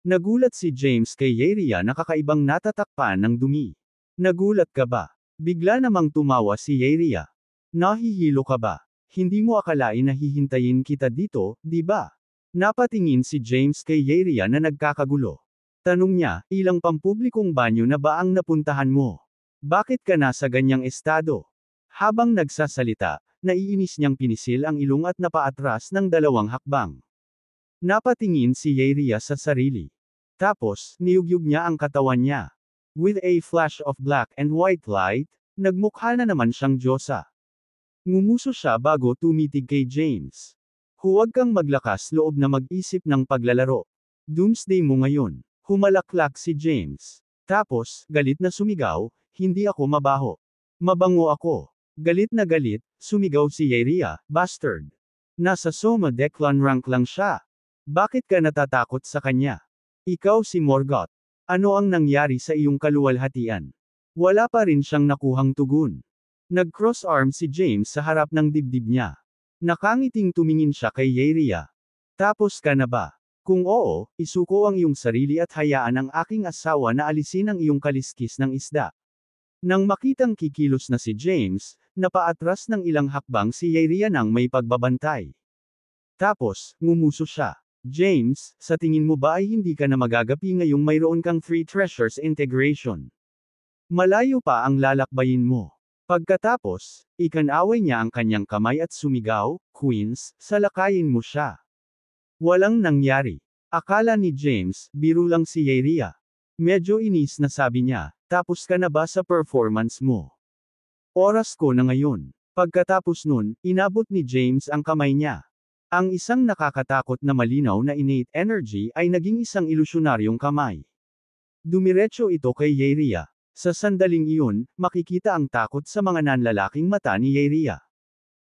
Nagulat si James kay Yaria na kakaibang natatakpan ng dumi. Nagulat ka ba? Bigla namang tumawa si Yaria. Nahihilo ka ba? Hindi mo akalain na hihintayin kita dito, di ba? Napatingin si James kay Yaria na nagkakagulo. Tanong niya, ilang pampublikong banyo na ba ang napuntahan mo? Bakit ka nasa ganyang estado? Habang nagsasalita, naiinis niyang pinisil ang ilong at napaatras ng 2 hakbang. Napatingin si Yaria sa sarili. Tapos, niyugyug niya ang katawan niya. With a flash of black and white light, nagmukha na naman siyang diyosa. Ngumuso siya bago tumitig kay James. Huwag kang maglakas loob na mag-isip ng paglalaro. Doomsday mo ngayon. Humalaklak si James. Tapos, galit na sumigaw, hindi ako mabaho. Mabango ako. Galit na galit, sumigaw si Yaria, bastard. Nasa Soma Declan rank lang siya. Bakit ka natatakot sa kanya? Ikaw si Morgoth. Ano ang nangyari sa iyong kaluwalhatian? Wala pa rin siyang nakuhang tugon. Nag-cross arm si James sa harap ng dibdib niya. Nakangiting tumingin siya kay Yaria. Tapos ka na ba? Kung oo, isuko ang iyong sarili at hayaan ang aking asawa na alisin ang iyong kaliskis ng isda. Nang makitang kikilos na si James, napaatras ng ilang hakbang si Yaria nang may pagbabantay. Tapos, ngumuso siya. James, sa tingin mo ba ay hindi ka na magagapi ngayong mayroon kang 3 treasures integration? Malayo pa ang lalakbayin mo. Pagkatapos, ikanaway niya ang kanyang kamay at sumigaw, Queens, salakayin mo siya. Walang nangyari. Akala ni James, biro lang si Yaria. Medyo inis na sabi niya, tapos ka na ba sa performance mo? Oras ko na ngayon. Pagkatapos nun, inabot ni James ang kamay niya. Ang isang nakakatakot na malinaw na innate energy ay naging isang ilusyonaryong kamay. Dumiretso ito kay Yaria. Sa sandaling iyon, makikita ang takot sa mga nanlalaking mata ni Yaria.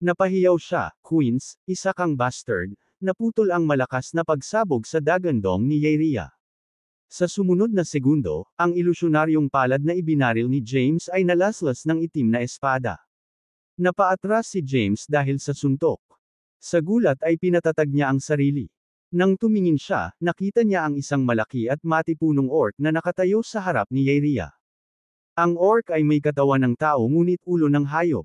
Napahiyaw siya, Queens, isa kang bastard. Naputol ang malakas na pagsabog sa dagandong ni Yaria. Sa sumunod na segundo, ang ilusyonaryong palad na ibinaril ni James ay nalaslas ng itim na espada. Napaatras si James dahil sa suntok. Sa gulat ay pinatatag niya ang sarili. Nang tumingin siya, nakita niya ang isang malaki at matipunong orc na nakatayo sa harap ni Yaria. Ang orc ay may katawan ng tao ngunit ulo ng hayop.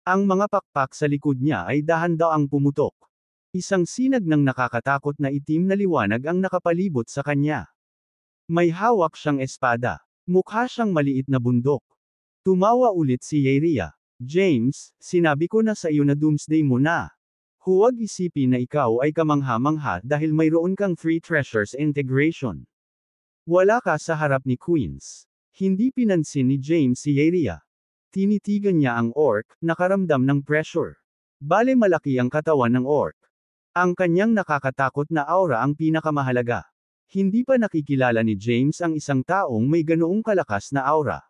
Ang mga pakpak sa likod niya ay dahan-daang pumutok. Isang sinag ng nakakatakot na itim na liwanag ang nakapalibot sa kanya. May hawak siyang espada. Mukha siyang maliit na bundok. Tumawa ulit si Yaria. James, sinabi ko na sa iyo na doomsday mo na. Huwag isipin na ikaw ay kamangha-mangha dahil mayroon kang 3 treasures integration. Wala ka sa harap ni Queens. Hindi pinansin ni James si Yaria. Tinitigan niya ang orc, nakaramdam ng pressure. Bale malaki ang katawan ng orc. Ang kanyang nakakatakot na aura ang pinakamahalaga. Hindi pa nakikilala ni James ang isang taong may ganoong kalakas na aura.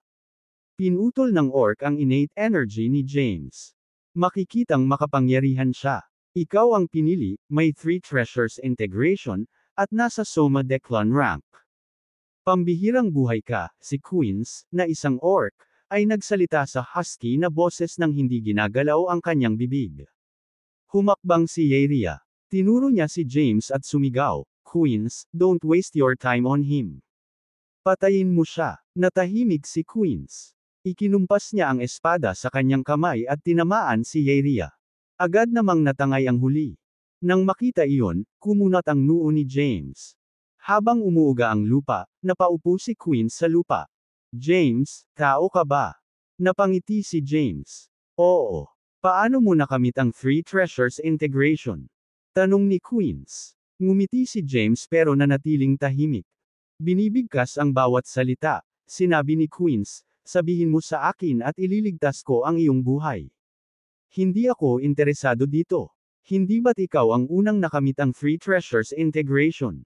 Pinutol ng orc ang innate energy ni James. Makikitang makapangyarihan siya. Ikaw ang pinili, may 3 treasures integration, at nasa Soma Declan rank. Pambihirang buhay ka, si Queens, na isang orc, ay nagsalita sa husky na boses nang hindi ginagalaw ang kanyang bibig. Humakbang si Yaria. Tinuro niya si James at sumigaw, Queens, don't waste your time on him. Patayin mo siya. Natahimik si Queens. Ikinumpas niya ang espada sa kanyang kamay at tinamaan si Yaria. Agad namang natangay ang huli. Nang makita iyon, kumunat ang noo ni James. Habang umuuga ang lupa, napaupo si Queens sa lupa. James, tao ka ba? Napangiti si James. Oo. Paano mo nakamit ang 3 treasures integration? Tanong ni Queens. Ngumiti si James pero nanatiling tahimik. Binibigkas ang bawat salita, sinabi ni Queens, sabihin mo sa akin at ililigtas ko ang iyong buhay. Hindi ako interesado dito. Hindi ba't ikaw ang unang nakamit ang Free Treasures integration?